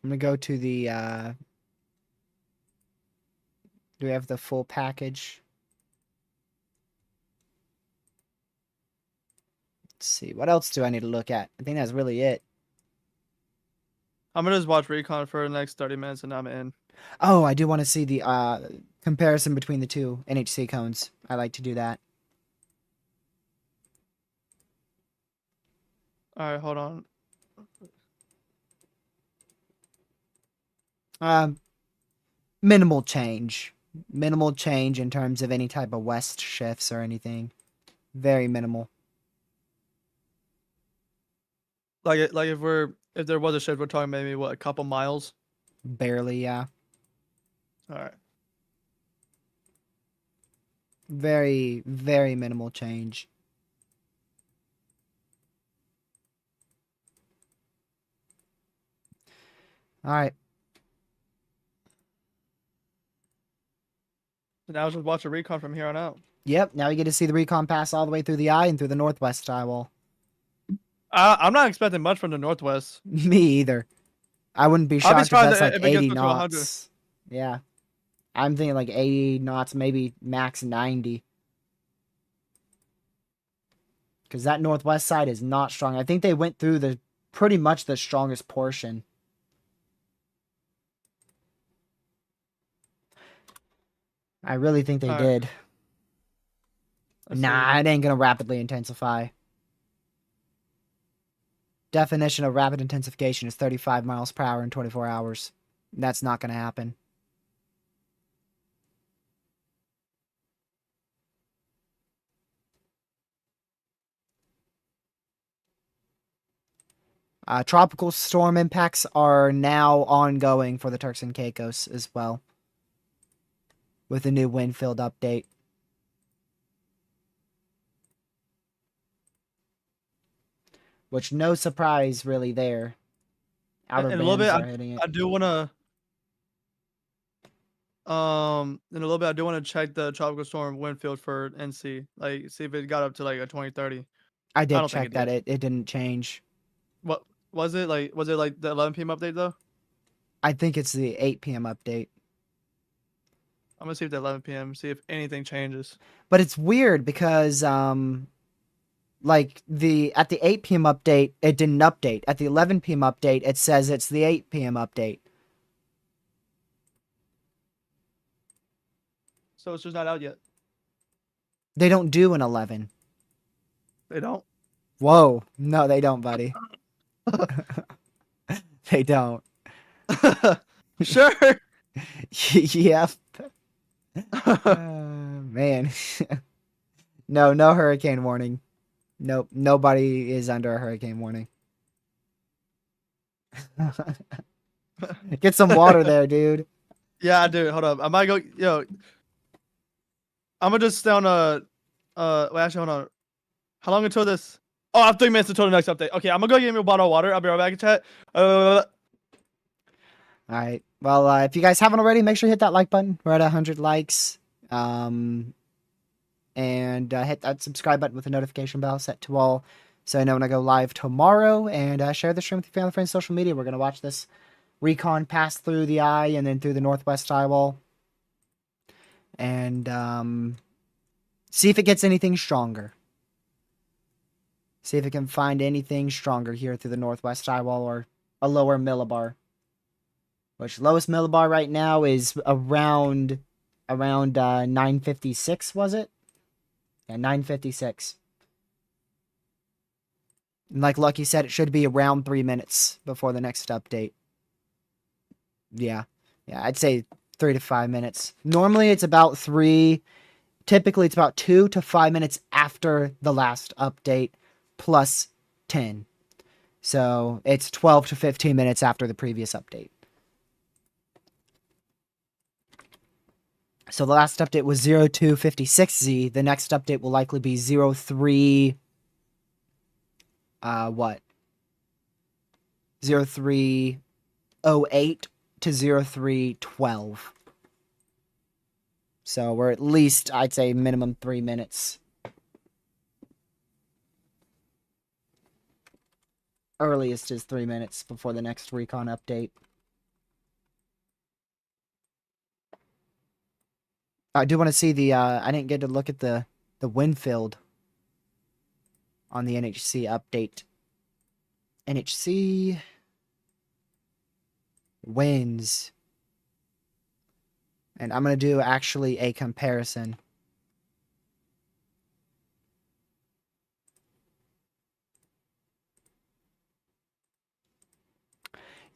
I'm gonna go to the do we have the full package? Let's see. What else do I need to look at? I think that's really it. I'm gonna just watch Recon for the next 30 minutes and I'm in. Oh, I do want to see the comparison between the two NHC cones. I like to do that. All right, hold on. Minimal change. Minimal change in terms of any type of west shifts or anything. Very minimal. Like if there was a shift, we're talking maybe what, a couple miles. Barely, yeah. All right. Very, very minimal change. All right. So now just watch a Recon from here on out. Yep. Now you get to see the recon pass all the way through the eye and through the northwest skywall. I'm not expecting much from the northwest. Me either. I wouldn't be I'll shocked be if surprised that's like if it gets 80 up to 100. knots. Yeah. I'm thinking like 80 knots, maybe max 90. Because that northwest side is not strong. I think they went through the pretty much the strongest portion. I really think they All right. did. Let's Nah, see. it ain't gonna rapidly intensify. Definition of rapid intensification is 35 miles per hour in 24 hours. That's not gonna happen. Tropical storm impacts are now ongoing for the Turks and Caicos as well, with the new wind field update. Which, no surprise really there. Outer In a little bit, bands are hitting it. I do wanna in a little bit I do want to check the tropical storm wind field for NC. Like see if it got up to like a 2030. I I did don't think check it that. did. It didn't change. What was it like? Was it like the 11 p.m. update though? I think it's the 8 p.m. update. I'm gonna see if the 11 p.m. see if anything changes. But it's weird because like at the 8 p.m. update it didn't update. At the 11 p.m. update it says it's the 8 p.m. update. So it's just not out yet. They don't do an 11. They don't. Whoa. No, they don't, buddy. They don't. Sure. Yep. Man. No hurricane warning. Nope. Nobody is under a hurricane warning. Get some water there, dude. Yeah, I do. Hold up. I might go. Yo, I'm gonna just stay on wait, actually, hold on. How long until this? Oh, I have 3 minutes until the next update. Okay, I'm gonna go get me a bottle of water. I'll be right back in chat. All right. Well, if you guys haven't already, make sure you hit that like button. We're at 100 likes. And hit that subscribe button with the notification bell set to all, so I know when I go live tomorrow. And share the stream with your family, friends, social media. We're gonna watch this recon pass through the eye and then through the northwest eyewall, and see if it gets anything stronger. See if it can find anything stronger here through the northwest eyewall or a lower millibar. Which lowest millibar right now is around 956, was it? Yeah, 956. And like Lucky said, it should be around 3 minutes before the next update. Yeah, I'd say 3 to 5 minutes. Normally it's about 3. Typically it's about 2 to 5 minutes after the last update, plus 10. So it's 12 to 15 minutes after the previous update. So the last update was 0256Z. The next update will likely be 03... what? 0308 to 0312. So we're at least, I'd say, minimum 3 minutes. Earliest is 3 minutes before the next recon update. I do want to see the, I didn't get to look at the wind field on the NHC update. NHC winds. And I'm going to do actually a comparison.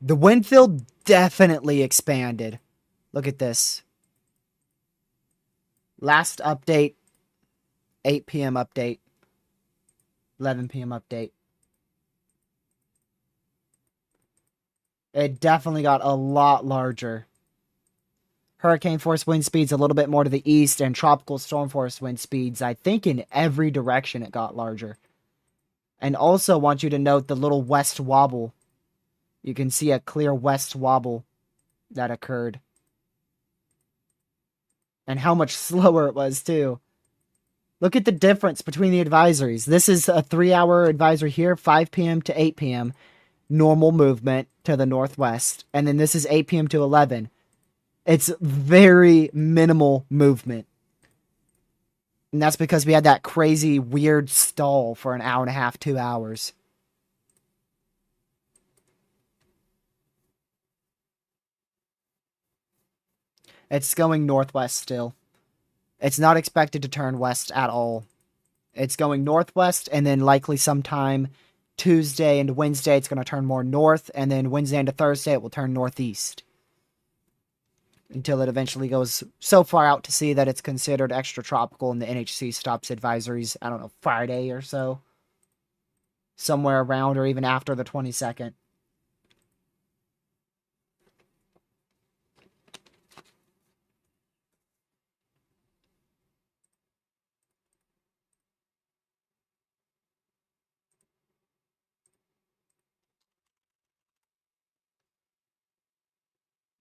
The wind field definitely expanded. Look at this. Last update, 8 p.m. update, 11 p.m. update. It definitely got a lot larger. Hurricane force wind speeds a little bit more to the east, and tropical storm force wind speeds, I think in every direction it got larger. And also want you to note the little west wobble. You can see a clear west wobble that occurred. And how much slower it was, too. Look at the difference between the advisories. This is a 3-hour advisory here, 5 p.m. to 8 p.m. Normal movement to the northwest. And then this is 8 p.m. to 11. It's very minimal movement. And that's because we had that crazy, weird stall for an hour and a half, 2 hours. It's going northwest still. It's not expected to turn west at all. It's going northwest, and then likely sometime Tuesday and Wednesday it's going to turn more north, and then Wednesday into Thursday it will turn northeast. Until it eventually goes so far out to sea that it's considered extratropical and the NHC stops advisories, I don't know, Friday or so. Somewhere around or even after the 22nd.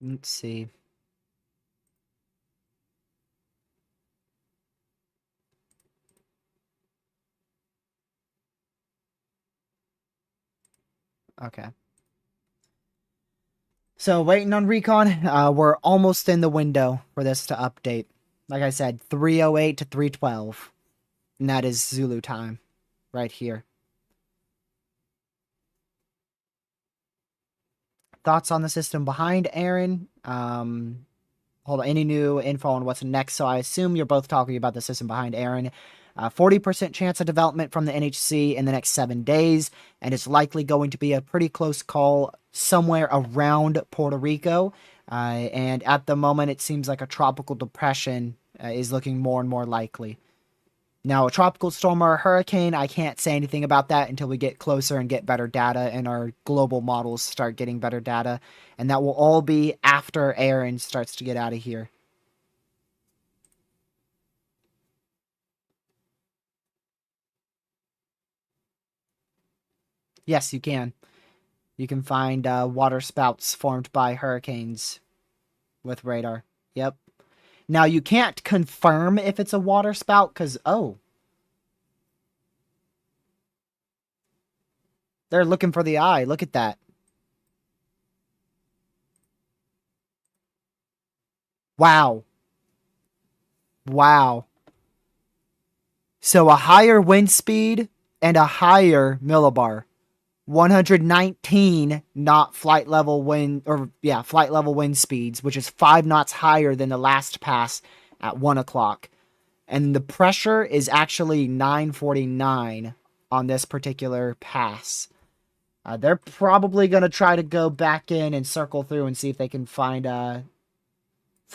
Let's see. Okay. So waiting on Recon. We're almost in the window for this to update. Like I said, 308 to 312. And that is Zulu time. Right here. Thoughts on the system behind Erin? Hold on. Any new info on what's next? So I assume you're both talking about the system behind Erin. 40% chance of development from the NHC in the next 7 days, and it's likely going to be a pretty close call somewhere around Puerto Rico. And at the moment, it seems like a tropical depression is looking more and more likely. Now, a tropical storm or a hurricane, I can't say anything about that until we get closer and get better data and our global models start getting better data. And that will all be after Erin starts to get out of here. Yes, you can. You can find water spouts formed by hurricanes with radar. Yep. Now, you can't confirm if it's a water spout because, oh, they're looking for the eye. Look at that. Wow. Wow. So a higher wind speed and a higher millibar. 119 knot flight level wind, flight level wind speeds, which is 5 knots higher than the last pass at 1 o'clock. And the pressure is actually 949 on this particular pass. They're probably going to try to go back in and circle through and see if they can find a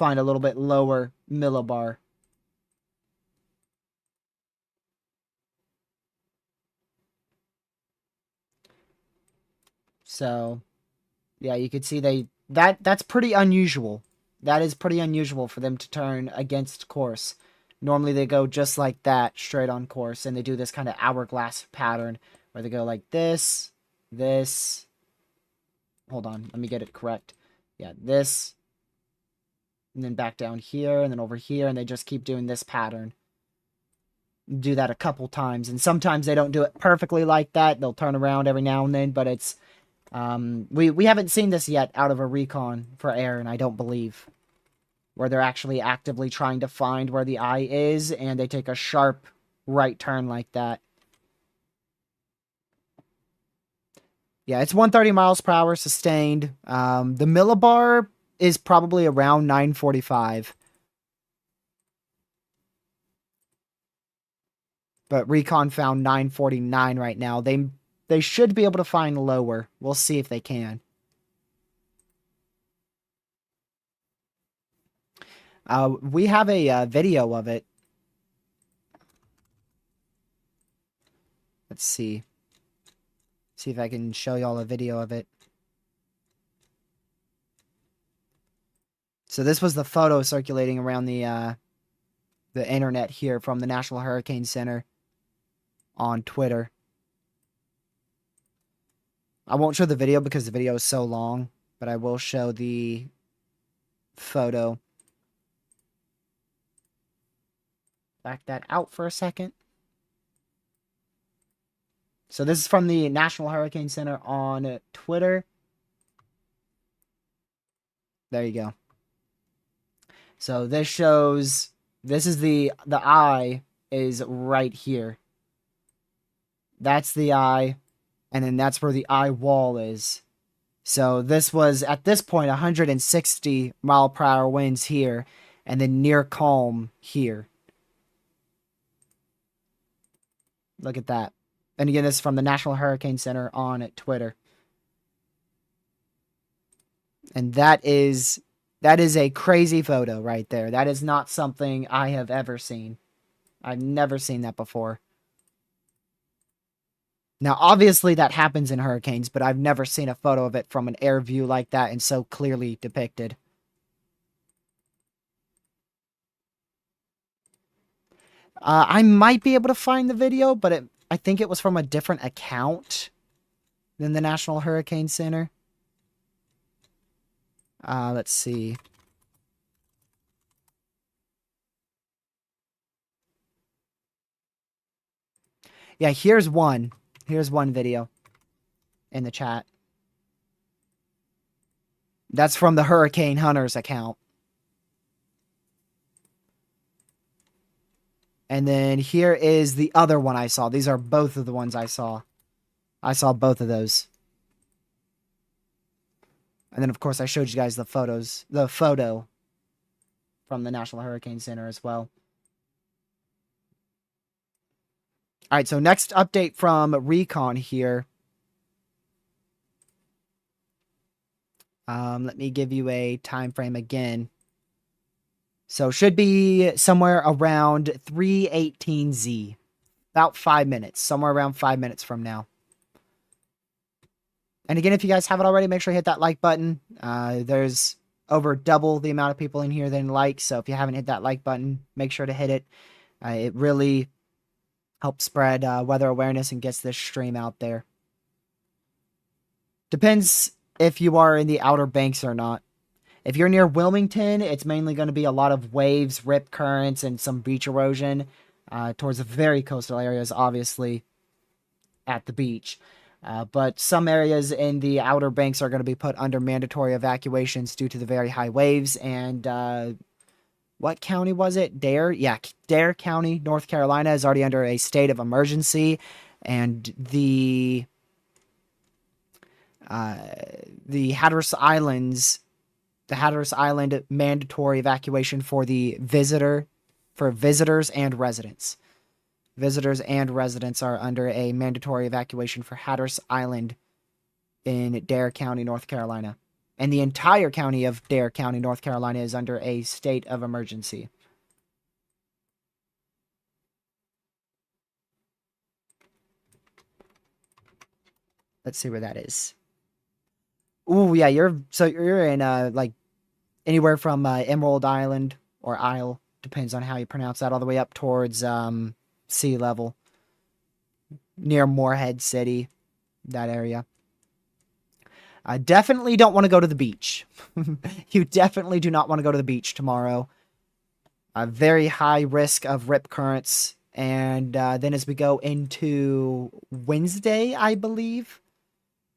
little bit lower millibar. So, yeah, you could see that's pretty unusual. That is pretty unusual for them to turn against course. Normally they go just like that, straight on course, and they do this kind of hourglass pattern where they go like this, this, hold on. Let me get it correct. Yeah, this. And then back down here, and then over here, and they just keep doing this pattern. Do that a couple times, and sometimes they don't do it perfectly like that. They'll turn around every now and then, but it's... we haven't seen this yet out of a recon for Erin, I don't believe. Where they're actually actively trying to find where the eye is, and they take a sharp right turn like that. Yeah, it's 130 miles per hour sustained. The millibar is probably around 945. But Recon found 949 right now. They should be able to find lower. We'll see if they can. We have a video of it. Let's see. See if I can show y'all a video of it. So this was the photo circulating around the internet here from the National Hurricane Center on Twitter. I won't show the video because the video is so long, but I will show the photo. Back that out for a second. So this is from the National Hurricane Center on Twitter. There you go. So this shows, this is the eye is right here. That's the eye, and then that's where the eye wall is. So this was, at this point, 160 mile per hour winds here, and then near calm here. Look at that. And again, this is from the National Hurricane Center on Twitter. And that is a crazy photo right there. That is not something I have ever seen. I've never seen that before. Now, obviously that happens in hurricanes, but I've never seen a photo of it from an air view like that and so clearly depicted. I might be able to find the video, but I think it was from a different account than the National Hurricane Center. Let's see. Yeah, here's one. Here's one video in the chat. That's from the Hurricane Hunters account. And then here is the other one I saw. These are both of the ones I saw. I saw both of those. And then, of course, I showed you guys the photos. The photo from the National Hurricane Center as well. All right, so next update from Recon here. Let me give you a time frame again. So should be somewhere around 3:18Z. About 5 minutes. Somewhere around 5 minutes from now. And again, if you guys haven't already, make sure you hit that like button. There's over double the amount of people in here than like. So if you haven't hit that like button, make sure to hit it. It really helps spread weather awareness and gets this stream out there. Depends if you are in the Outer Banks or not. If you're near Wilmington, it's mainly going to be a lot of waves, rip currents, and some beach erosion towards the very coastal areas, obviously, at the beach. But some areas in the Outer Banks are going to be put under mandatory evacuations due to the very high waves. And what county was it? Dare? Yeah, Dare County, North Carolina is already under a state of emergency. And the Hatteras Islands... The Hatteras Island mandatory evacuation for visitors and residents. Visitors and residents are under a mandatory evacuation for Hatteras Island in Dare County, North Carolina. And the entire county of Dare County, North Carolina is under a state of emergency. Let's see where that is. Ooh, yeah, you're in like anywhere from Emerald Island or Isle, depends on how you pronounce that, all the way up towards sea level, near Morehead City, that area. Definitely don't want to go to the beach. You definitely do not want to go to the beach tomorrow. A very high risk of rip currents. And then as we go into Wednesday, I believe.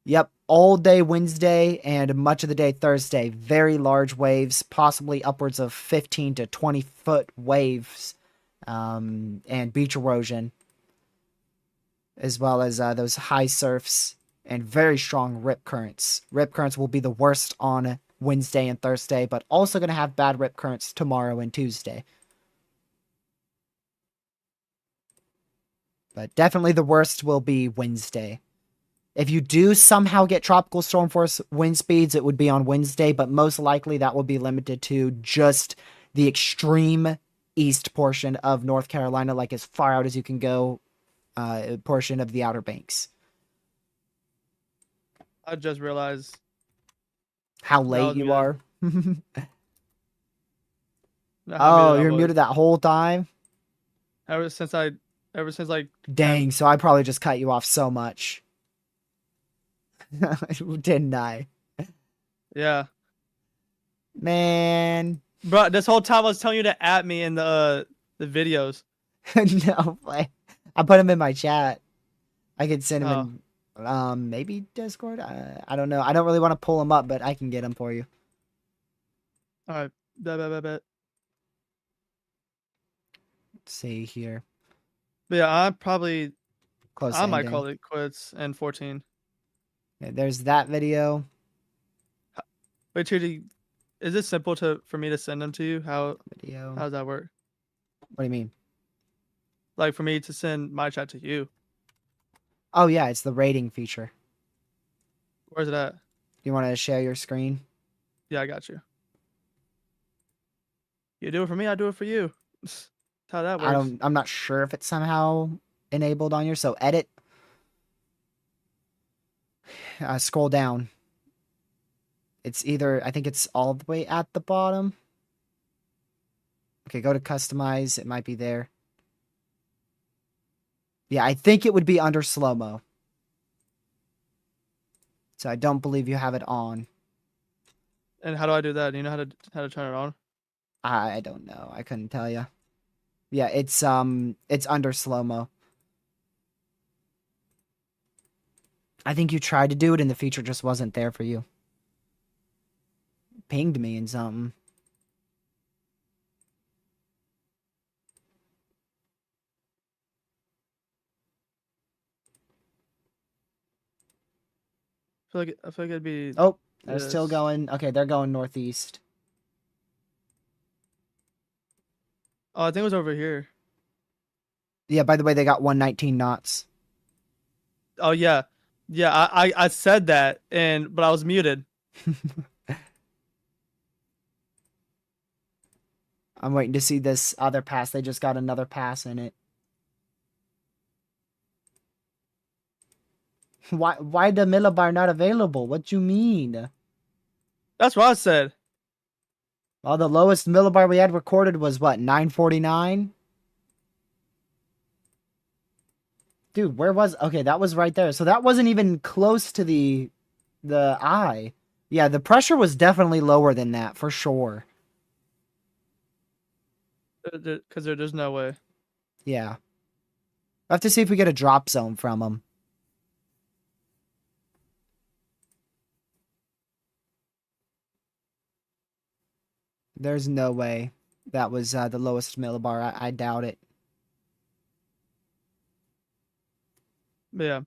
Yep, all day Wednesday and much of the day Thursday. Very large waves, possibly upwards of 15 to 20-foot waves, and beach erosion, as well as those high surfs and very strong rip currents. Rip currents will be the worst on Wednesday and Thursday, but also going to have bad rip currents tomorrow and Tuesday. But definitely the worst will be Wednesday. If you do somehow get tropical storm force wind speeds, it would be on Wednesday, but most likely that will be limited to just the extreme east portion of North Carolina, like as far out as you can go, portion of the Outer Banks. I just realized How that I late was you muted. are. How Oh, muted I you're was. muted that whole time? Ever since like Dang, 10. so I probably just cut you off so much. Didn't I? Yeah. Man. Bro, this whole time I was telling you to at me in the videos. No way. I put him in my chat. I could send him Oh, in maybe Discord. I don't know. I don't really want to pull him up, but I can get him for you. all right. Bet. Let's see here. But yeah, Close I to might ending. call it quits in 14. Yeah, there's that video. Wait, Trudy, is it simple for me to send them to you? Video. How does that work? What do you mean? Like for me to send my chat to you. Oh yeah, it's the rating feature. Where's it at? You want to share your screen? Yeah, I got you. You do it for me, I do it for you. That's how that works. I'm not sure if it's somehow enabled on your. So edit. Scroll down. It's either, I think it's all the way at the bottom. Okay, go to customize. It might be there. Yeah, I think it would be under slow-mo. So I don't believe you have it on. And how do I do that? Do you know how to turn it on? I don't know. I couldn't tell you. Yeah, it's under slow-mo. I think you tried to do it and the feature just wasn't there for you. Pinged me in something. I feel like it'd be Oh, they're still this. going. Okay, they're going northeast. Oh, I think it was over here. Yeah, by the way, they got 119 knots. Oh yeah. Yeah, I said that but I was muted. I'm waiting to see this other pass. They just got another pass in it. Why the millibar not available? What you mean? That's what I said. Well, the lowest millibar we had recorded was what, 949? Dude, where was, okay, that was right there. So that wasn't even close to the eye. Yeah, the pressure was definitely lower than that for sure. Because there's no way. Yeah. I have to see if we get a drop zone from them. There's no way that was the lowest millibar. I doubt it. But yeah.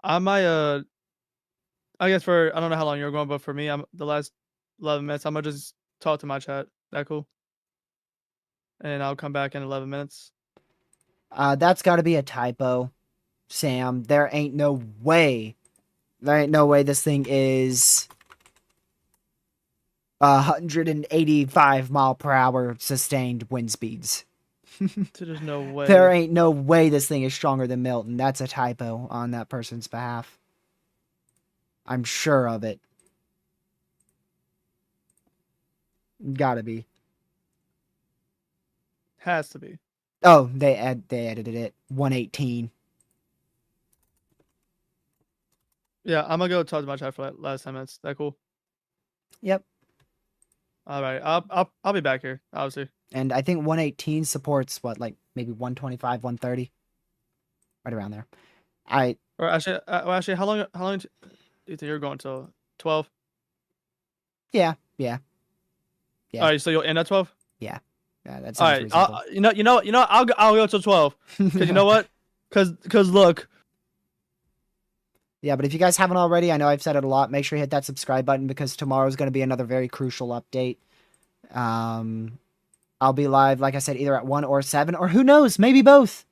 I might I guess I don't know how long you're going, but for me, I'm the last 11 minutes. I'm gonna just talk to my chat. That cool? And I'll come back in 11 minutes. That's got to be a typo, Sam. There ain't no way. There ain't no way this thing is 185 mile per hour sustained wind speeds. There's no There way. ain't no way this thing is stronger than Milton. That's a typo on that person's behalf. I'm sure of it. Gotta be. Has to be. Oh, they edited it. 118. Yeah, I'm gonna go talk to my chat for like last 10 minutes. That cool? Yep. All right, I'll be back here. Obviously. And I think 118 supports what, like maybe 125, 130, right around there. Or actually, how long do you think you're going till 12? Yeah. All right, so you'll end at 12. Yeah, that All sounds right, reasonable. I'll go till 12. Cause you know what? Cause look. Yeah, but if you guys haven't already, I know I've said it a lot, make sure you hit that subscribe button because tomorrow's going to be another very crucial update. I'll be live, like I said, either at 1 or 7, or who knows, maybe both.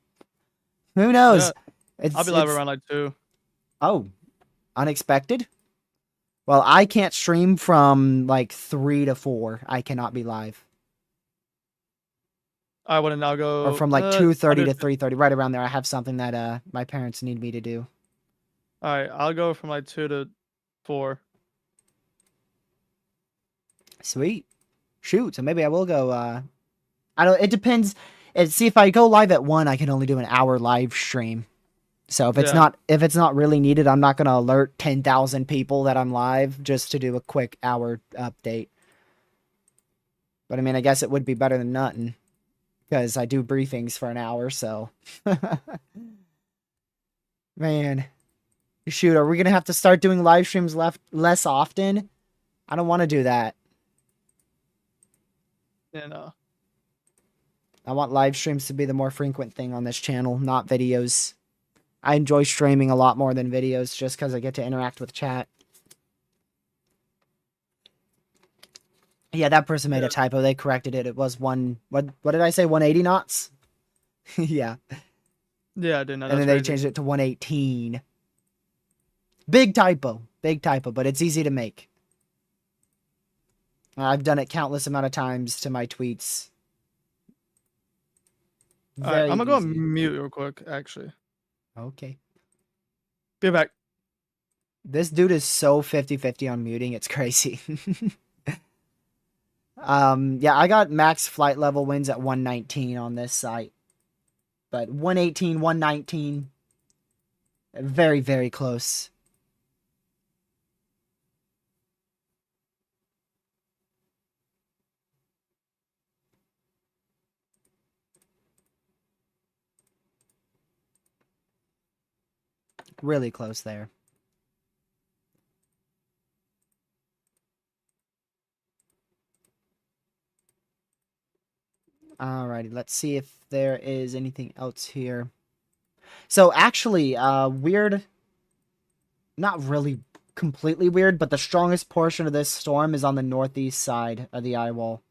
Who knows? Yeah, I'll be live around like 2. Oh, unexpected? Well, I can't stream from like 3 to 4. I cannot be live. I want to now go. Or from like 2:30 to 3:30, right around there. I have something that my parents need me to do. All right, I'll go from like 2 to 4. Sweet. Shoot, so maybe I will go I don't it depends. See, if I go live at 1, I can only do an hour live stream. So if it's not really needed, I'm not going to alert 10,000 people that I'm live just to do a quick hour update. But I mean, I guess it would be better than nothing because I do briefings for an hour, so man, shoot, are we going to have to start doing live streams less often? I don't want to do that. Yeah, no. I want live streams to be the more frequent thing on this channel, not videos. I enjoy streaming a lot more than videos just because I get to interact with chat. Yeah, that person made a typo. They corrected it. It was what did I say? 180 knots? Yeah. Yeah, I didn't know. And then they changed it to 118. Big typo, but it's easy to make. I've done it countless amount of times to my tweets. All right, I'm gonna go on mute real quick, actually. Okay. Be back. This dude is so 50-50 on muting, it's crazy. Yeah, I got max flight level wins at 119 on this site. But 118, 119, very, very close. Really close there. Alrighty, let's see if there is anything else here. So actually, weird, not really completely weird, but the strongest portion of this storm is on the northeast side of the eye wall.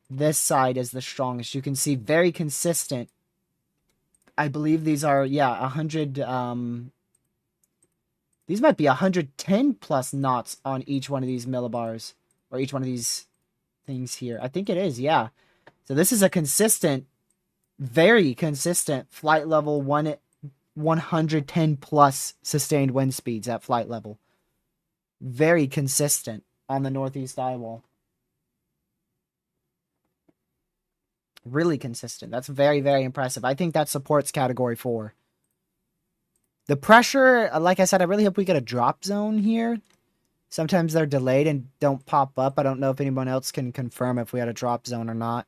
This side is the strongest. You can see very consistent. I believe these are, yeah, 100, these might be 110 plus knots on each one of these millibars, or each one of these things here. I think it is, yeah. So this is a consistent, very consistent flight level 110 plus sustained wind speeds at flight level. Very consistent on the northeast eye wall. Really consistent. That's very, very impressive. I think that supports category 4. The pressure, like I said, I really hope we get a drop zone here. Sometimes they're delayed and don't pop up. I don't know if anyone else can confirm if we had a drop zone or not.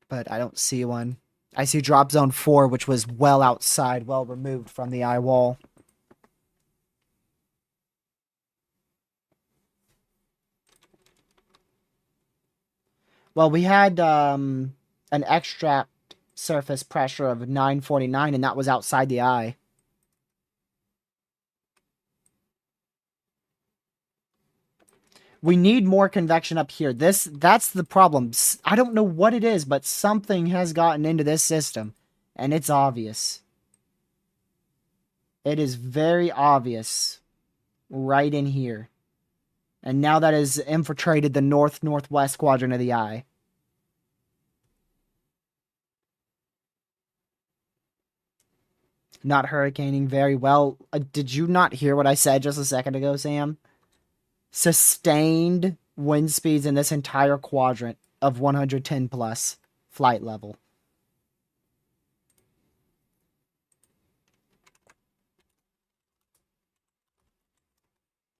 But I don't see one. I see drop zone 4, which was well outside, well removed from the eye wall. Well, we had an extract surface pressure of 949, and that was outside the eye. We need more convection up here. That's the problem. I don't know what it is, but something has gotten into this system, and it's obvious. It is very obvious right in here. And now that has infiltrated the northwest quadrant of the eye. Not hurricaning very well. Did you not hear what I said just a second ago, Sam? Sustained wind speeds in this entire quadrant of 110 plus flight level.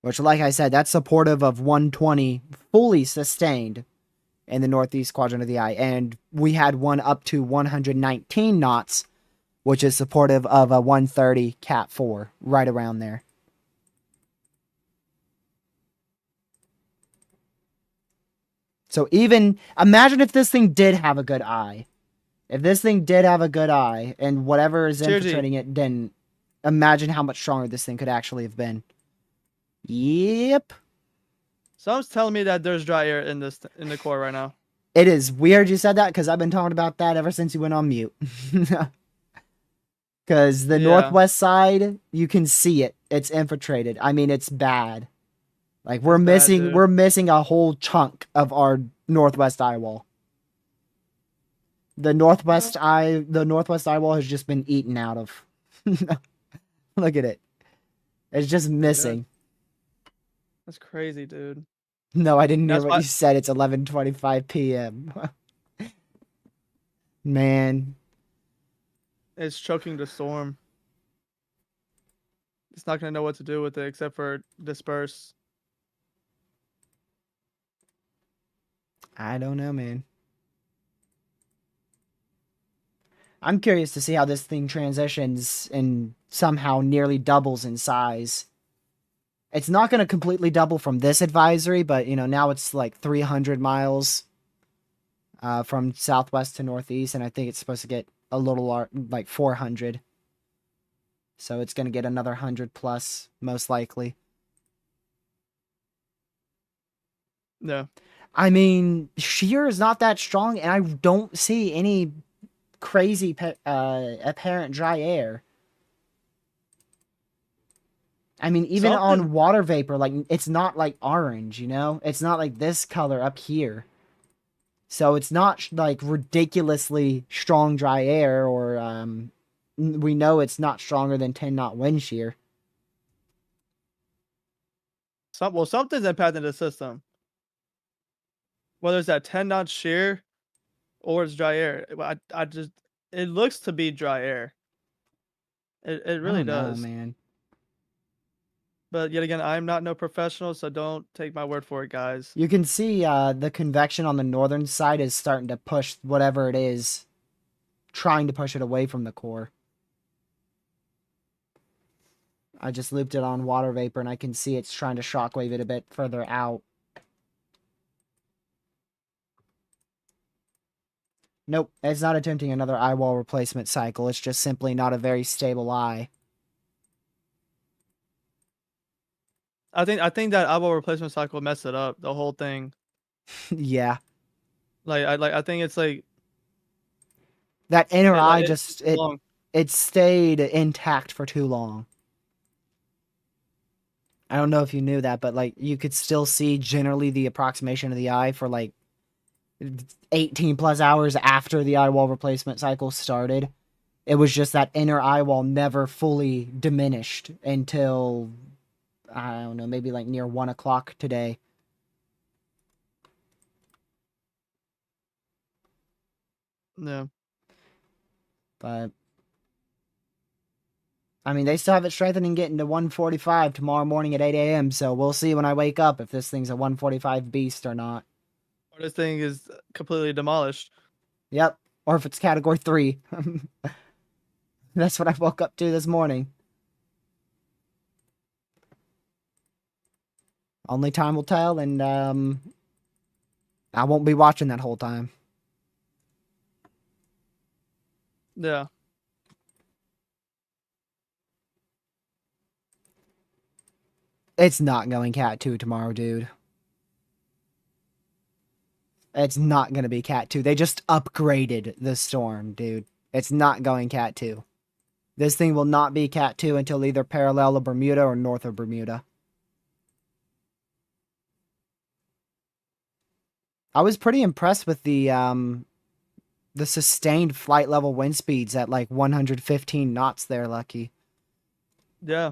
which, like I said, that's supportive of 120 fully sustained in the northeast quadrant of the eye. And we had one up to 119 knots, which is supportive of a 130 Cat 4, right around there. So even imagine if this thing did have a good eye. If this thing did have a good eye and whatever is Tier G. infiltrating it didn't, imagine how much stronger this thing could actually have been. Yep. Someone's telling me that there's dry air in the core right now. It is weird you said that because I've been talking about that ever since you went on mute. Because the northwest side, you can see it. It's infiltrated. I mean, it's bad. Like we're missing a whole chunk of our northwest eye wall. The northwest eye wall has just been eaten out of. Look at it. It's just missing. That's crazy, dude. No, I didn't hear what you said. It's 11:25 p.m. Man. It's choking the storm. It's not gonna know what to do with it except for disperse. I don't know, man. I'm curious to see how this thing transitions and somehow nearly doubles in size. It's not going to completely double from this advisory, but, you know, now it's like 300 miles from southwest to northeast, and I think it's supposed to get a little, like 400. So it's going to get another 100 plus, most likely. No. I mean, shear is not that strong, and I don't see any crazy apparent dry air. I mean, even on water vapor, like it's not like orange, you know? It's not like this color up here. So it's not like ridiculously strong dry air, or we know it's not stronger than 10 knot wind shear. Something's impacting the system. Whether it's that 10 knot shear or it's dry air. It looks to be dry air. It really does. Know, man. But yet again, I'm not no professional, so don't take my word for it, guys. You can see the convection on the northern side is starting to push whatever it is, trying to push it away from the core. I just looped it on water vapor, and I can see it's trying to shockwave it a bit further out. Nope, it's not attempting another eye wall replacement cycle. It's just simply not a very stable eye. I think that eyeball replacement cycle messed it up, the whole thing. Yeah. I think it's like that inner eye just it stayed intact for too long. I don't know if you knew that, but like you could still see generally the approximation of the eye for like 18 plus hours after the eye wall replacement cycle started. It was just that inner eye wall never fully diminished until, I don't know, maybe like near 1 o'clock today. No. But I mean, they still have it strengthening getting to 145 tomorrow morning at 8 a.m. So we'll see when I wake up if this thing's a 145 beast or not. Or this thing is completely demolished. Yep. Or if it's category 3. That's what I woke up to this morning. Only time will tell, and I won't be watching that whole time. Yeah. It's not going Cat 2 tomorrow, dude. It's not going to be Cat 2. They just upgraded the storm, dude. It's not going Cat 2. This thing will not be Cat 2 until either parallel of Bermuda or north of Bermuda. I was pretty impressed with the sustained flight level wind speeds at like 115 knots there, Lucky. Yeah.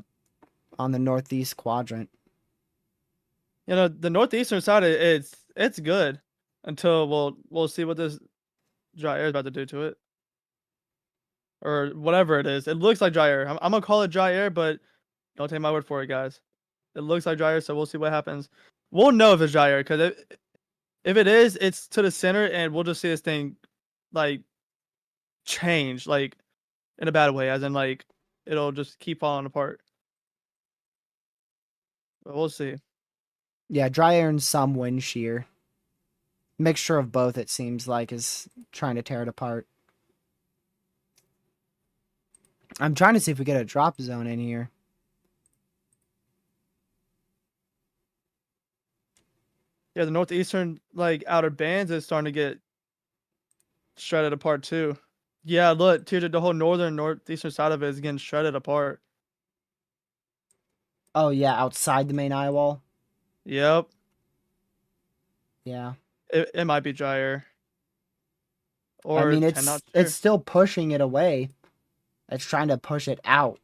On the northeast quadrant. You know, the northeastern side, it's good until we'll see what this dry air is about to do to it, or whatever it is. It looks like dry air. I'm gonna call it dry air, but don't take my word for it, guys. It looks like dry air, so we'll see what happens. We'll know if it's dry air, because if it is, it's to the center, and we'll just see this thing like change, like in a bad way, as in like it'll just keep falling apart. But we'll see. Yeah, dry air and some wind shear. Mixture of both, it seems like, is trying to tear it apart. I'm trying to see if we get a drop zone in here. Yeah, the northeastern like outer bands is starting to get shredded apart too. Yeah, look, the whole northeastern side of it is getting shredded apart. Oh, yeah, outside the main eye wall. Yep, Yeah. it might be dry air. I Or mean, 10 knot it's shear. still pushing it away. It's trying to push it out.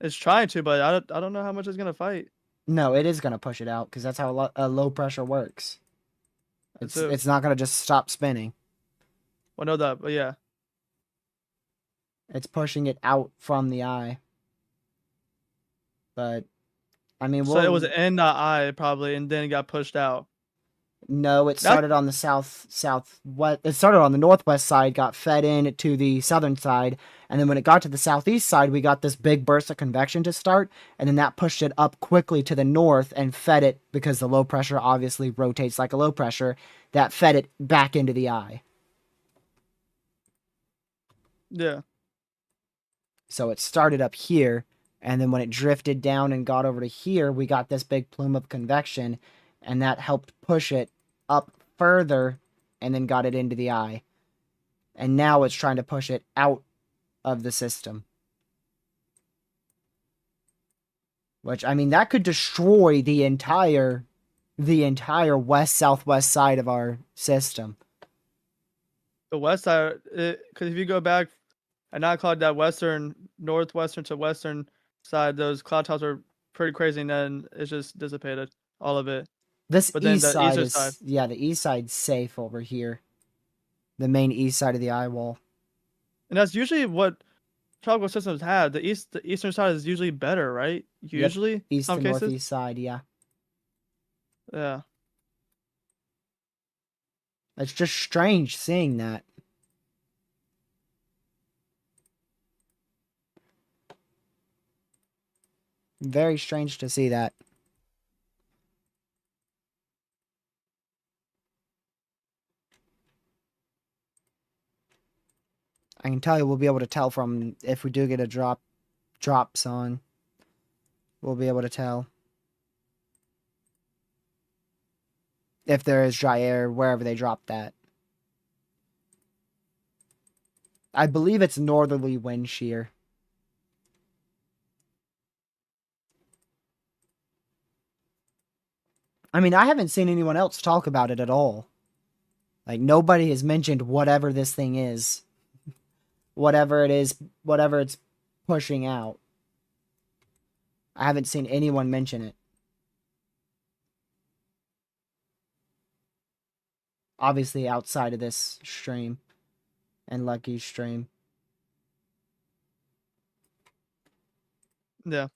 It's trying to, but I don't know how much it's gonna fight. No, it is going to push it out because that's how a low pressure works. So, It's not going to just stop spinning. well, no, that, but yeah. It's pushing it out from the eye. But I mean, So it was in the eye probably, and then it got pushed out. no, it That started on the southwest. It started on the northwest side, got fed in to the southern side, and then when it got to the southeast side, we got this big burst of convection to start, and then that pushed it up quickly to the north and fed it, because the low pressure obviously rotates like a low pressure. That fed it back into the eye. yeah. So it started up here, and then when it drifted down and got over to here, we got this big plume of convection, and that helped push it up further and then got it into the eye. And now it's trying to push it out of the system. Which, I mean, that could destroy the entire west-southwest side of our system. The west side, because if you go back and not cloud that northwestern to western side, those cloud tops are pretty crazy, and then it's just dissipated, all of it. This But then east the side eastern is, side, yeah, the east side's safe over here. The main east side of the eye wall. and that's usually what tropical systems have. The eastern side is usually better, right? Usually, Yep. East some to cases. northeast side, yeah. Yeah. It's just strange seeing that. Very strange to see that. I can tell you we'll be able to tell from if we do get a drop zone. We'll be able to tell if there is dry air wherever they drop that. I believe it's northerly wind shear. I mean, I haven't seen anyone else talk about it at all. Like, nobody has mentioned whatever this thing is. Whatever it is, whatever it's pushing out. I haven't seen anyone mention it. Obviously outside of this stream and Lucky's stream. Yeah.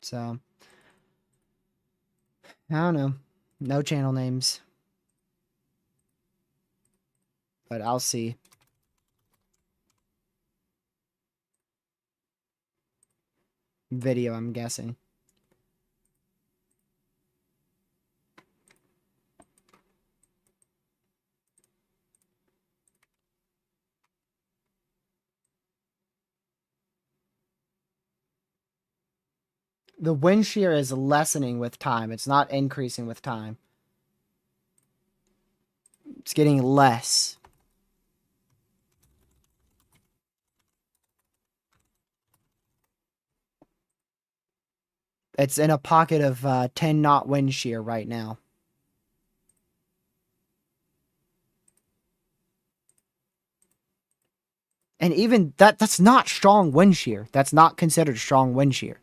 So, I don't know. No channel names. But I'll see. Video, I'm guessing. The wind shear is lessening with time. It's not increasing with time. It's getting less. It's in a pocket of 10 knot wind shear right now. And even that's not strong wind shear. That's not considered strong wind shear.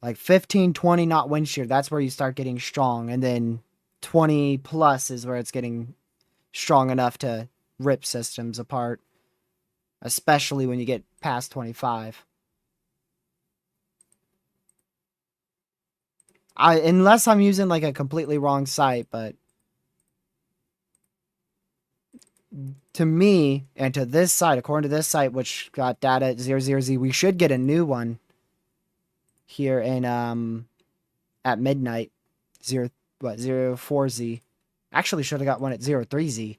Like 15, 20 knot wind shear, that's where you start getting strong. And then 20 plus is where it's getting strong enough to rip systems apart, especially when you get past 25. Unless I'm using like a completely wrong site, but to me and to this site, according to this site, which got data at 00Z, we should get a new one here in at midnight. 04Z. Actually should have got one at 03Z.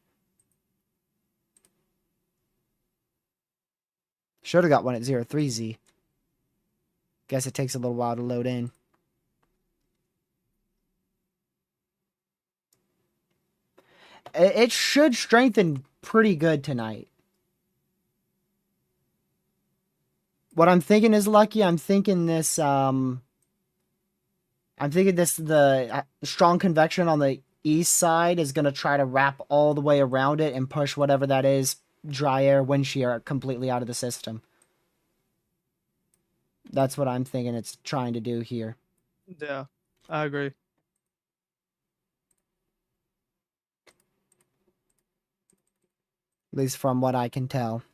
Should have got one at 03Z. Guess it takes a little while to load in. It should strengthen pretty good tonight. What I'm thinking is lucky. I'm thinking the strong convection on the east side is going to try to wrap all the way around it and push whatever that is, dry air, wind shear, completely out of the system. That's what I'm thinking it's trying to do here. Yeah, I agree. At least from what I can tell.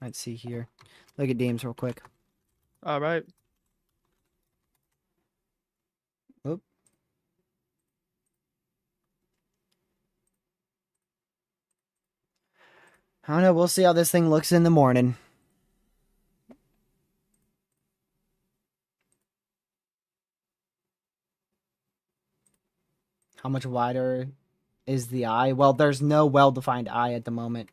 Let's see here. Look at Deems real quick. All right. Oop. I don't know. We'll see how this thing looks in the morning. How much wider is the eye? Well, there's no well-defined eye at the moment.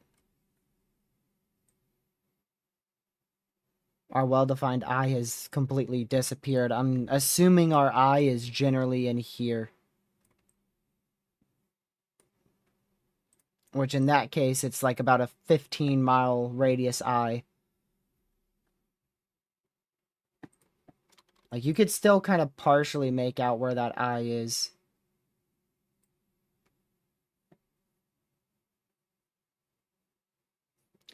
Our well-defined eye has completely disappeared. I'm assuming our eye is generally in here. Which in that case, it's like about a 15-mile radius eye. Like, you could still kind of partially make out where that eye is.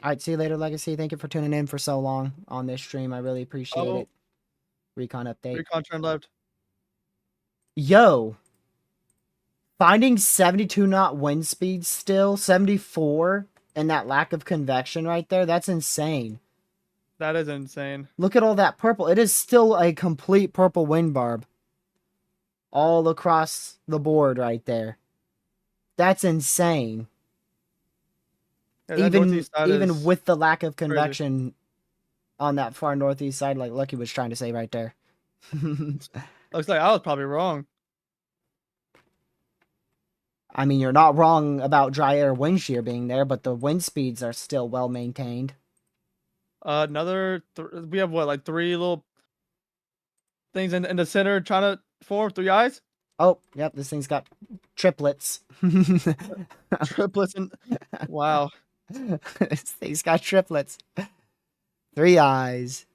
Alright, see you later, Legacy. Thank you for tuning in for so long on this stream. I really appreciate it. Recon update. Recon turn left. Yo! Finding 72 knot wind speed still, 74, and that lack of convection right there, that's insane. That is insane. Look at all that purple. It is still a complete purple wind barb. All across the board right there. That's insane. Yeah, even with the lack of convection on that far northeast side, like Lucky was trying to say right there. Looks like I was probably wrong. I mean, you're not wrong about dry air wind shear being there, but the wind speeds are still well maintained. We have what, like 3 little things in the center trying to form 3 eyes? Oh, yep, this thing's got triplets. Triplets and wow. This thing's got triplets. 3 eyes.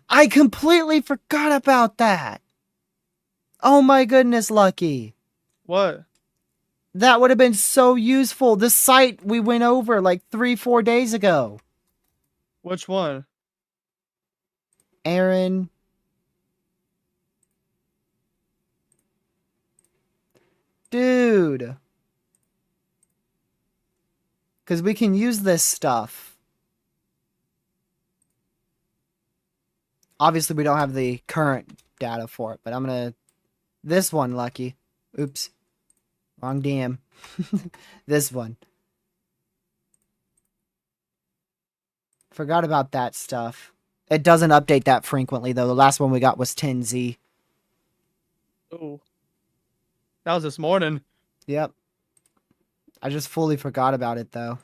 I completely forgot about that. Oh my goodness, Lucky. What? That would have been so useful. The site we went over like 3-4 days ago. Which one? Erin. Dude. Because we can use this stuff. Obviously, we don't have the current data for it, but I'm going to... This one, Lucky. Oops. Wrong DM. This one. Forgot about that stuff. It doesn't update that frequently, though. The last one we got was 10Z. Oh. That was this morning. Yep. I just fully forgot about it, though.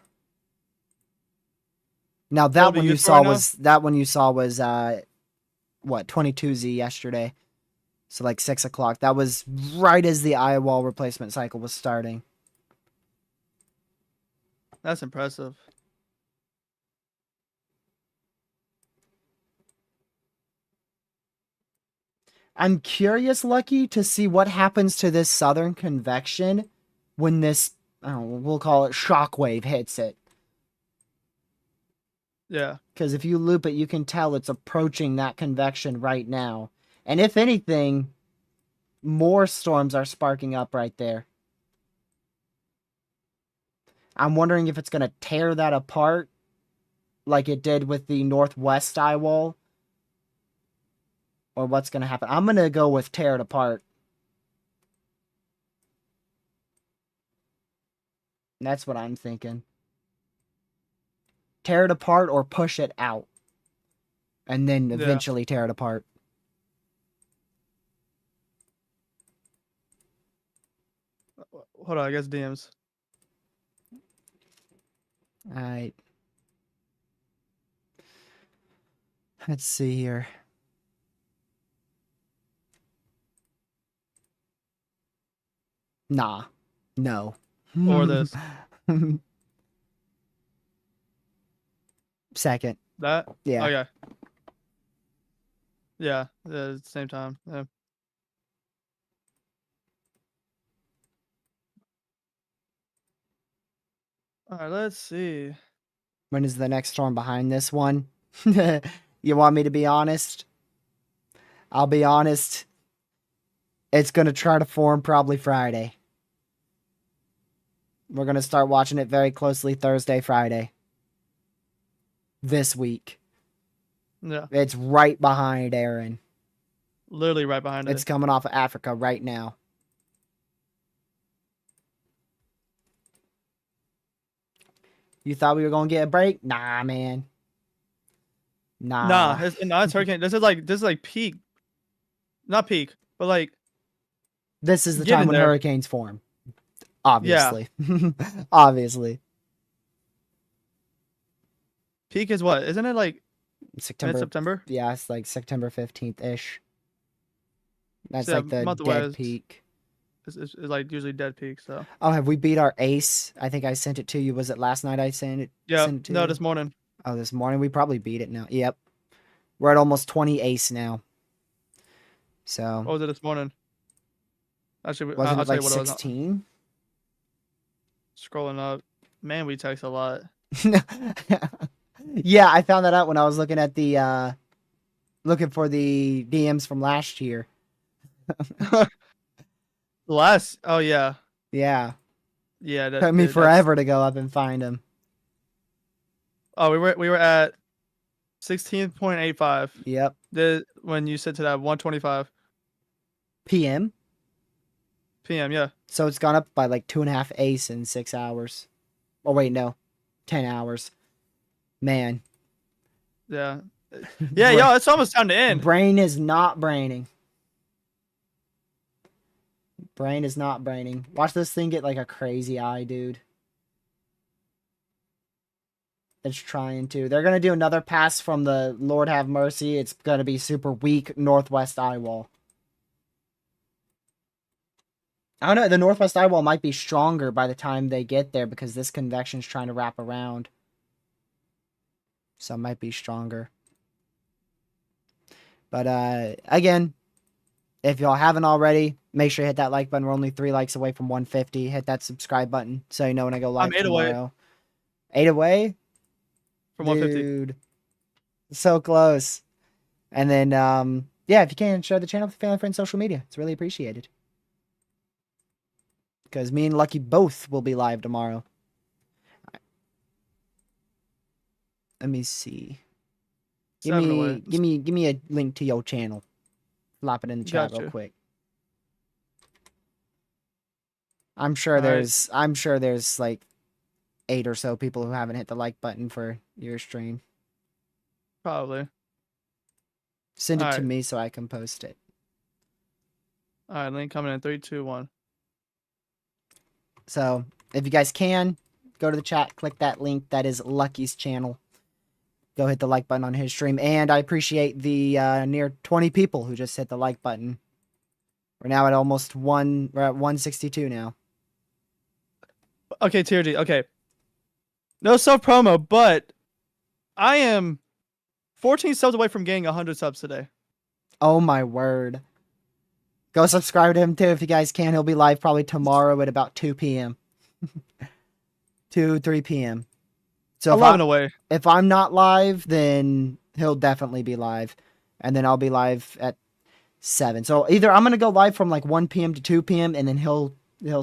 Now, that one you saw was... That one you saw was, what, 22Z yesterday. So like 6 o'clock. That was right as the eye wall replacement cycle was starting. That's impressive. I'm curious, Lucky, to see what happens to this southern convection when this, we'll call it shockwave hits it. Yeah. Because if you loop it, you can tell it's approaching that convection right now. And if anything, more storms are sparking up right there. I'm wondering if it's going to tear that apart like it did with the northwest eye wall. Or what's going to happen. I'm going to go with tear it apart. That's what I'm thinking. Tear it apart or push it out. And then eventually tear it apart. Hold on, I guess DMs. Alright. Let's see here. Nah. No. Or this. Second. That? Yeah. Okay. Yeah, at the same time. Yeah. All right, let's see. When is the next storm behind this one? You want me to be honest? I'll be honest. It's going to try to form probably Friday. We're going to start watching it very closely Thursday, Friday. This week. Yeah. It's right behind Erin. Literally right behind it. It's coming off of Africa right now. You thought we were going to get a break? Nah, man. Nah, it's hurricane. This is like peak. Not peak, but like this is the time when hurricanes form. Obviously. Yeah. Obviously. Peak is what? Isn't it like September? Yeah, it's like September 15th-ish. That's so like the dead peak. It's like usually dead peak, so. Oh, have we beat our ace? I think I sent it to you. Was it last night I sent it? Yeah, no, you? This morning. Oh, this morning? We probably beat it now. Yep. We're at almost 20 ace now. So. What was it this morning? Actually, wasn't it like 16? Scrolling up. Man, we text a lot. Yeah, I found that out when I was looking at the looking for the DMs from last year. Oh yeah. Yeah. Yeah, Took me forever to go up and find them. Oh, we were at 16.85. Yep. When you said to that 125 PM. Yeah. So it's gone up by like 2.5 ace in 6 hours. Oh wait, no, 10 hours. Man. Yeah. Yeah, yo, it's almost time to end. Brain is not braining. Brain is not braining. Watch this thing get like a crazy eye, dude. It's trying to. They're going to do another pass from the Lord Have Mercy. It's going to be super weak northwest eye wall. I don't know. The northwest eye wall might be stronger by the time they get there because this convection's trying to wrap around. So it might be stronger. But again, if y'all haven't already, make sure you hit that like button. We're only 3 likes away from 150. Hit that subscribe button so you know when I go live I'm 8 tomorrow. Away. 8 away? From 150. Dude. So close. And then, yeah, if you can, share the channel with family, friends, social media. It's really appreciated. Because me and Lucky both will be live tomorrow. Let me see. Give me a link to your channel. Flop it in the chat real quick. I'm sure there's like 8 or so people who haven't hit the like button for your stream. Probably. Send it to me so I can post it. All right, link coming in 3, 2, 1. So, if you guys can, go to the chat, click that link. That is Lucky's channel. Go hit the like button on his stream. And I appreciate the near 20 people who just hit the like button. We're now at we're at 162 now. Okay, TRG, okay. No self-promo, but I am 14 subs away from getting 100 subs today. Oh my word. Go subscribe to him too if you guys can. He'll be live probably tomorrow at about 2 p.m. 2, 3 p.m. So 11 away. if I'm not live, then he'll definitely be live, and then I'll be live at 7. So either I'm gonna go live from like 1 p.m. to 2 p.m. and then he'll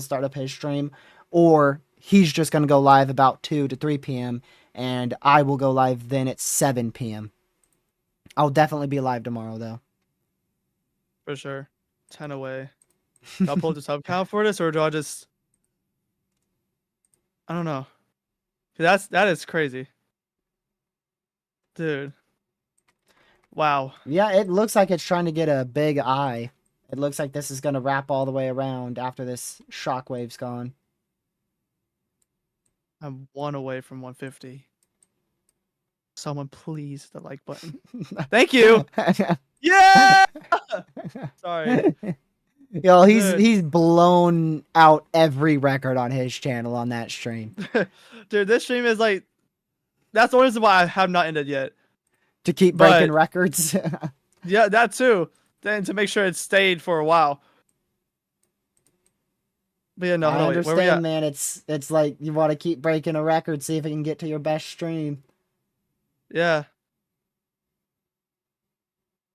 start up his stream, or he's just gonna go live about 2 to 3 p.m. and I will go live then at 7 p.m. I'll definitely be live tomorrow though. For sure. 10 away. Do I pull up the sub count for this, or do I just... I don't know. That is crazy. Dude. Wow. Yeah, it looks like it's trying to get a big eye. It looks like this is gonna wrap all the way around after this shockwave's gone. I'm 1 away from 150. Someone please hit the like button. Thank you. Yeah. Sorry. Yo, Dude. he's blown out every record on his channel on that stream. Dude, this stream is like... That's the reason why I have not ended yet. To keep But- breaking records. Yeah, that too. Then to make sure it stayed for a while. But yeah, no, I wait, where we understand, at? man. It's like you want to keep breaking a record, see if it can get to your best stream. Yeah.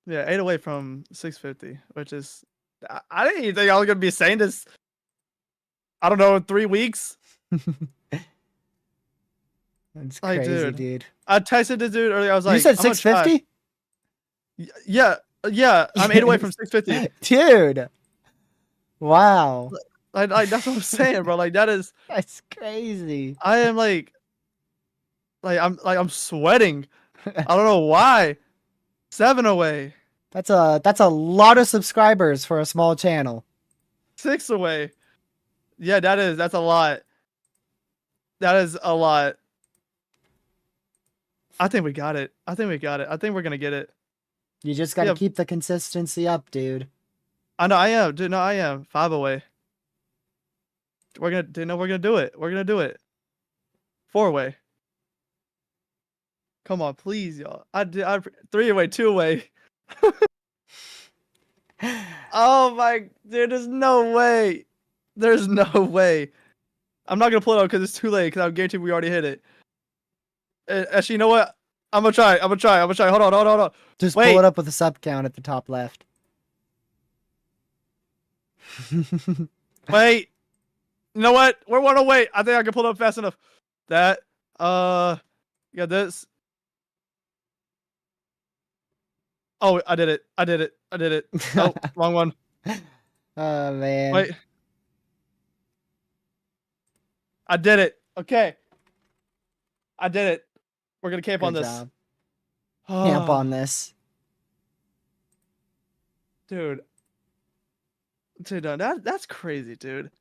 Yeah, 8 away from 650, which is... I didn't even think I was going to be saying this, I don't know, in 3 weeks. That's Like, crazy, dude. dude. I texted this dude earlier. I was like, You said I'm gonna try. 650? Yeah, I'm 8 away from 650. Dude. Wow. Like that's what I'm saying, bro. Like, that is... That's crazy. I am I'm sweating. I don't know why. 7 away. That's a lot of subscribers for a small channel. 6 away. Yeah, that's a lot. That is a lot. I think we got it. I think we're gonna get it. You just got to Yeah. keep the consistency up, dude. I know I am, dude. No, I am 5 away. We're gonna do it. We're gonna do it. 4 away. Come on, please, y'all. I 3 away, 2 away. Oh my, dude, there's no way. There's no way. I'm not gonna pull it out because it's too late. Because I guarantee we already hit it. Actually, you know what? I'm gonna try. Hold on. Just Wait. pull it up with the sub count at the top left. Wait. You know what? We're 1 away. I think I can pull it up fast enough. That. Got this. Oh, I did it. Oh, wrong one. Oh man. Wait. I did it. Okay. I did it. We're gonna camp on Good this. job. Camp on this. Dude, no, that's crazy, dude.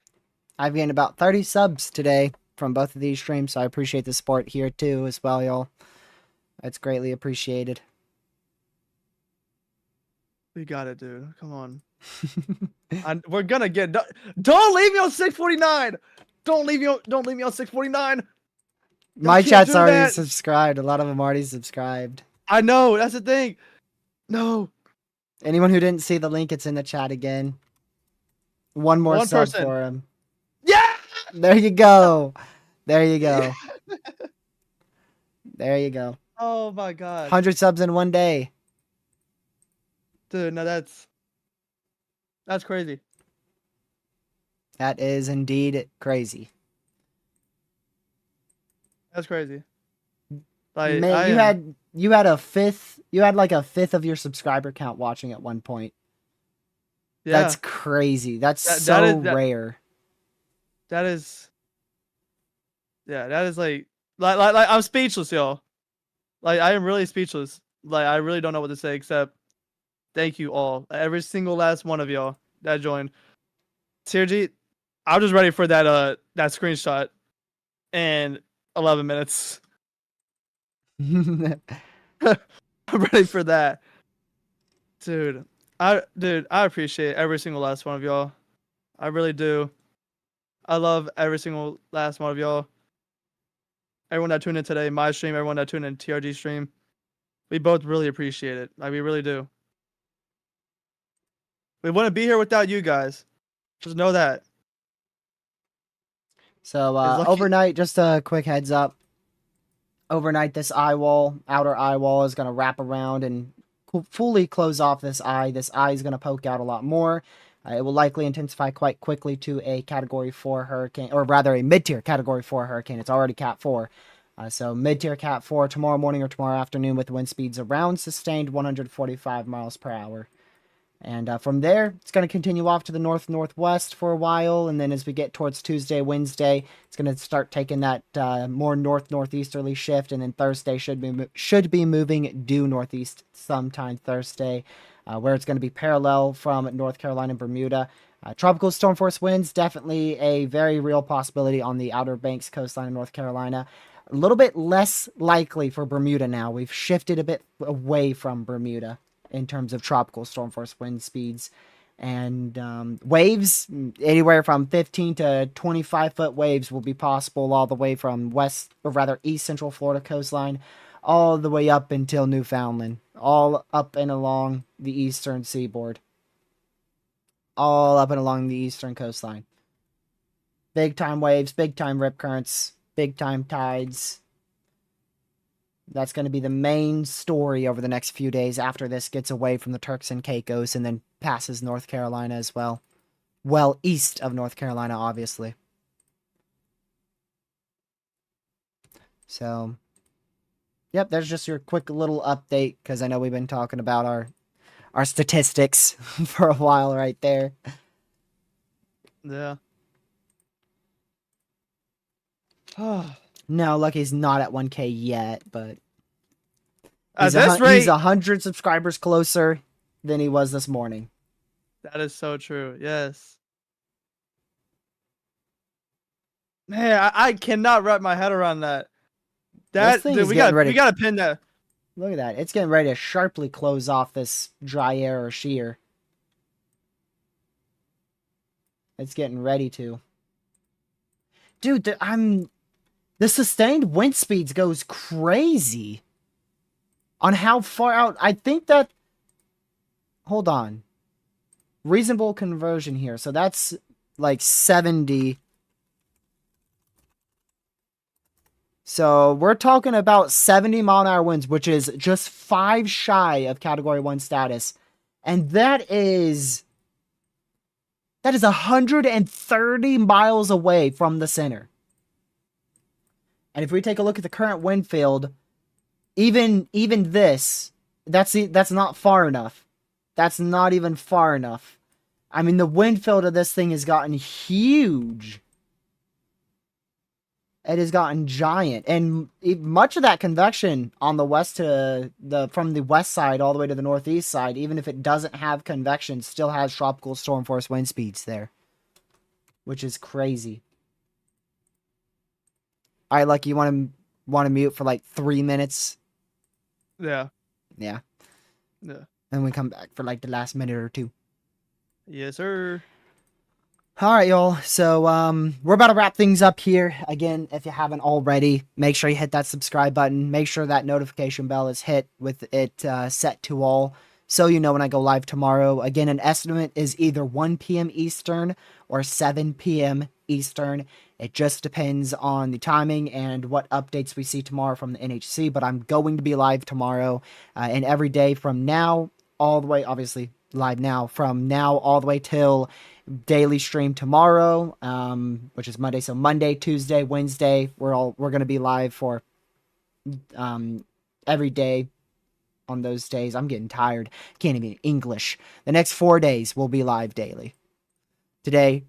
I've gained about 30 subs today from both of these streams, so I appreciate the support here too as well, y'all. It's greatly appreciated. We got it, dude. Come on. We're gonna get... Don't leave me on 649. Don't leave me on 649. My can't chat's do already that. subscribed. A lot of them already subscribed. I know, that's the thing. No. Anyone who didn't see the link, it's in the chat again. One more One sub person. for him. Yeah. There you go. There you go. There you go. Oh my god. 100 subs in one day. Dude, no, that's crazy. That is indeed crazy. That's crazy. Like, Man, you had like a fifth of your subscriber count watching at one point. yeah, That's crazy. That's That so is- rare. that is like I'm speechless, y'all. Like, I am really speechless. Like, I really don't know what to say except thank you all, every single last one of y'all that joined. TRG, I'm just ready for that screenshot in 11 minutes. I'm ready for that, dude. I appreciate every single last one of y'all. I really do. I love every single last one of y'all. Everyone that tuned in today, my stream, everyone that tuned in TRG stream, we both really appreciate it. Like, we really do. We wouldn't be here without you guys. Just know that. So It's lucky- overnight, just a quick heads up. Overnight, this outer eye wall, is going to wrap around and fully close off this eye. This eye is going to poke out a lot more. It will likely intensify quite quickly to a Category 4 hurricane, or rather a mid-tier Category 4 hurricane. It's already Cat 4. So mid-tier Cat 4 tomorrow morning or tomorrow afternoon with wind speeds around sustained 145 miles per hour. And from there, it's going to continue off to the north-northwest for a while. And then as we get towards Tuesday, Wednesday, it's going to start taking that more north-northeasterly shift. And then Thursday should be moving due northeast sometime Thursday, where it's going to be parallel from North Carolina and Bermuda. Tropical storm force winds, definitely a very real possibility on the Outer Banks coastline of North Carolina. A little bit less likely for Bermuda now. We've shifted a bit away from Bermuda in terms of tropical storm force wind speeds. And waves, anywhere from 15 to 25 foot waves will be possible all the way from east central Florida coastline, all the way up until Newfoundland, all up and along the eastern seaboard, all up and along the eastern coastline. Big time waves, big time rip currents, big time tides. That's going to be the main story over the next few days after this gets away from the Turks and Caicos and then passes North Carolina as well. Well, east of North Carolina, obviously. So, yep, there's just your quick little update, because I know we've been talking about our statistics for a while right there. Yeah. No, Lucky's not at 1K yet, but At this rate, he's 100 subscribers closer than he was this morning. That is so true. Yes. Man, I cannot wrap my head around that. Dude, we gotta pin that. Look at that. It's getting ready to sharply close off this dry air or shear. It's getting ready to. Dude, the sustained wind speeds goes crazy on how far out. I think that, hold on, reasonable conversion here. So that's like 70. So we're talking about 70 mile an hour winds, which is just 5 shy of Category 1 status. And that is 130 miles away from the center. And if we take a look at the current wind field, even this, that's not far enough. That's not even far enough. I mean, the wind field of this thing has gotten huge. It has gotten giant, and much of that convection on the west from the west side all the way to the northeast side, even if it doesn't have convection, still has tropical storm force wind speeds there, which is crazy. All right, Lucky, you want to mute for like 3 minutes? Yeah. Yeah. Yeah. Then we come back for like the last minute or two. Yes, sir. All right, y'all. So we're about to wrap things up here. Again, if you haven't already, make sure you hit that subscribe button. Make sure that notification bell is hit with it set to all, so you know when I go live tomorrow. Again, an estimate is either 1 p.m. Eastern or 7 p.m. Eastern. It just depends on the timing and what updates we see tomorrow from the NHC, but I'm going to be live tomorrow and every day from now all the way, obviously live now, from now all the way till daily stream tomorrow, which is Monday. So Monday, Tuesday, Wednesday, we're going to be live for every day on those days. I'm getting tired. Can't even English. The next 4 days we'll be live daily. Today,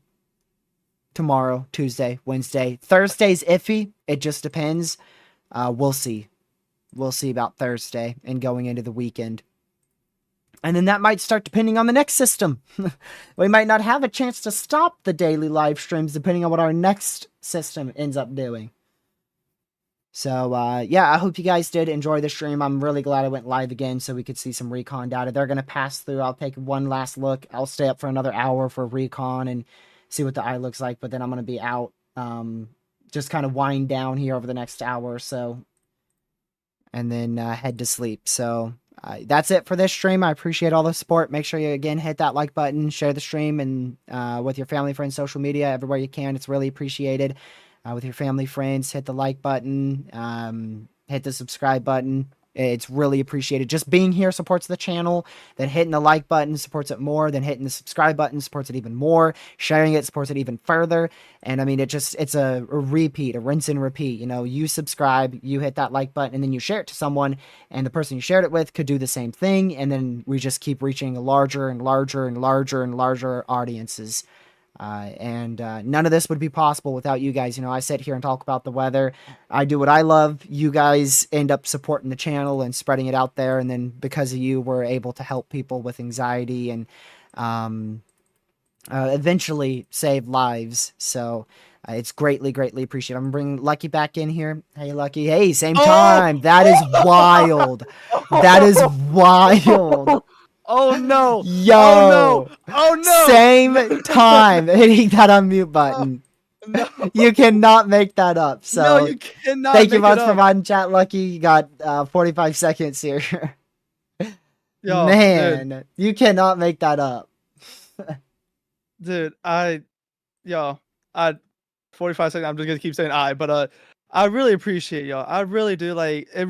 tomorrow, Tuesday, Wednesday. Thursday's iffy. It just depends. We'll see. We'll see about Thursday and going into the weekend. And then that might start depending on the next system. We might not have a chance to stop the daily live streams depending on what our next system ends up doing. So, yeah, I hope you guys did enjoy the stream. I'm really glad I went live again so we could see some Recon data. They're going to pass through. I'll take one last look. I'll stay up for another hour for Recon and see what the eye looks like. But then I'm going to be out, just kind of wind down here over the next hour or so. And then head to sleep. So that's it for this stream. I appreciate all the support. Make sure you, again, hit that like button, share the stream, and with your family, friends, social media, everywhere you can. It's really appreciated. With your family, friends, hit the like button. hit the subscribe button. It's really appreciated. Just being here supports the channel. Then hitting the like button supports it more. Then hitting the subscribe button supports it even more. Sharing it supports it even further. And I mean, it's a repeat, a rinse and repeat. You know, you subscribe, you hit that like button, and then you share it to someone, and the person you shared it with could do the same thing. And then we just keep reaching larger and larger and larger and larger audiences. And none of this would be possible without you guys. You know, I sit here and talk about the weather. I do what I love. You guys end up supporting the channel and spreading it out there. And then because of you, we're able to help people with anxiety and eventually save lives. So it's greatly, greatly appreciated. I'm bringing Lucky back in here. Hey, Lucky. Hey, same time. That is wild. That is wild. Oh no! Yo! Oh no! Oh no! Same time hitting that unmute button. No. You cannot make that up. So No, you cannot. thank you make it much for up. providing chat, Lucky. You got 45 seconds here. Yo, Man, you cannot make that up. dude, 45 seconds. I'm just gonna keep saying but I really appreciate y'all. I really do. Like it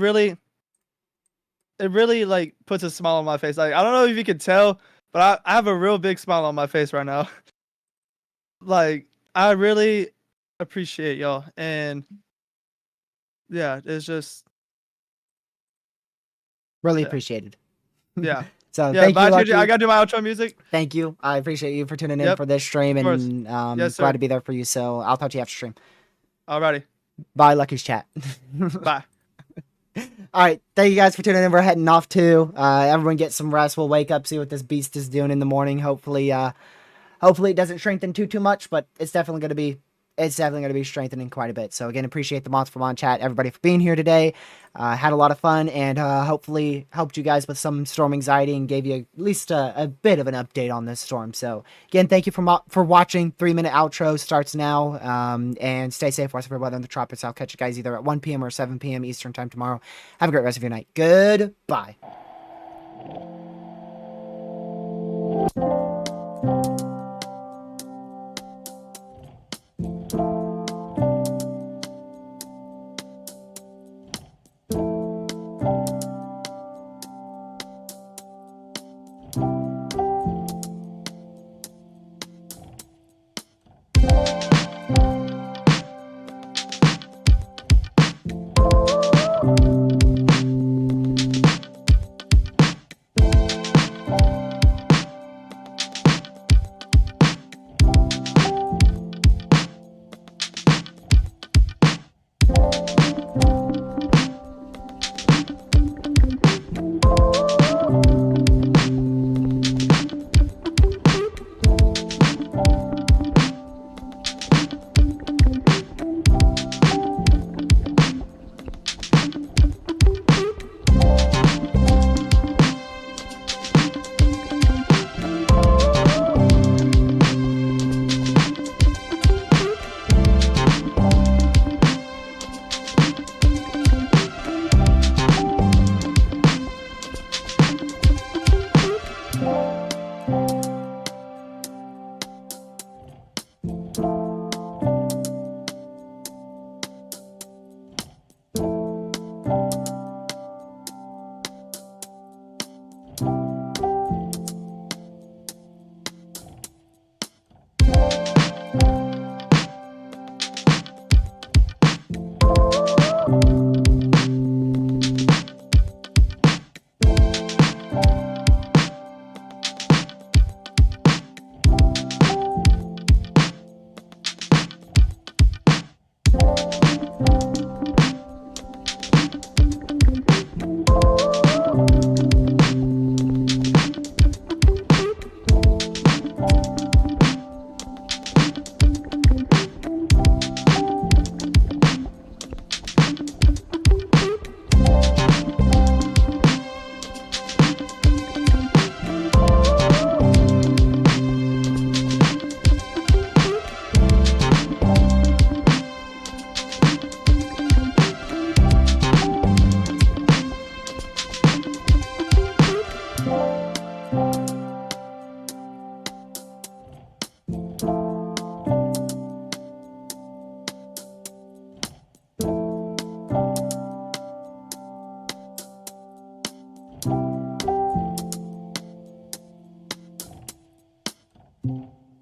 really like puts a smile on my face. Like I don't know if you can tell, but I have a real big smile on my face right now. Like I really appreciate y'all, and yeah, it's just Really Yeah. appreciated. yeah. So Yeah, thank you, bye, Lucky. TJ. I gotta do my outro music. Thank you. I appreciate you for tuning in Yep, for this stream, of course. and Yes, sir. glad to be there for you. So I'll talk to you after stream. Alrighty, Bye, Lucky's chat. bye. All right, thank you guys for tuning in. We're heading off too. Everyone get some rest. We'll wake up, see what this beast is doing in the morning. Hopefully it doesn't strengthen too much, but it's definitely going to be strengthening quite a bit. So again, appreciate the Monster from On chat, everybody for being here today. Had a lot of fun, and hopefully helped you guys with some storm anxiety and gave you at least a bit of an update on this storm. So again, thank you for watching. 3-minute outro starts now, and stay safe, watch for weather in the tropics. I'll catch you guys either at 1 p.m. or 7 p.m. Eastern time tomorrow. Have a great rest of your night. Goodbye.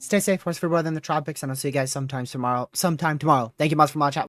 stay safe, horse free weather in the tropics, and I'll see you guys sometime tomorrow. Thank you much for watching.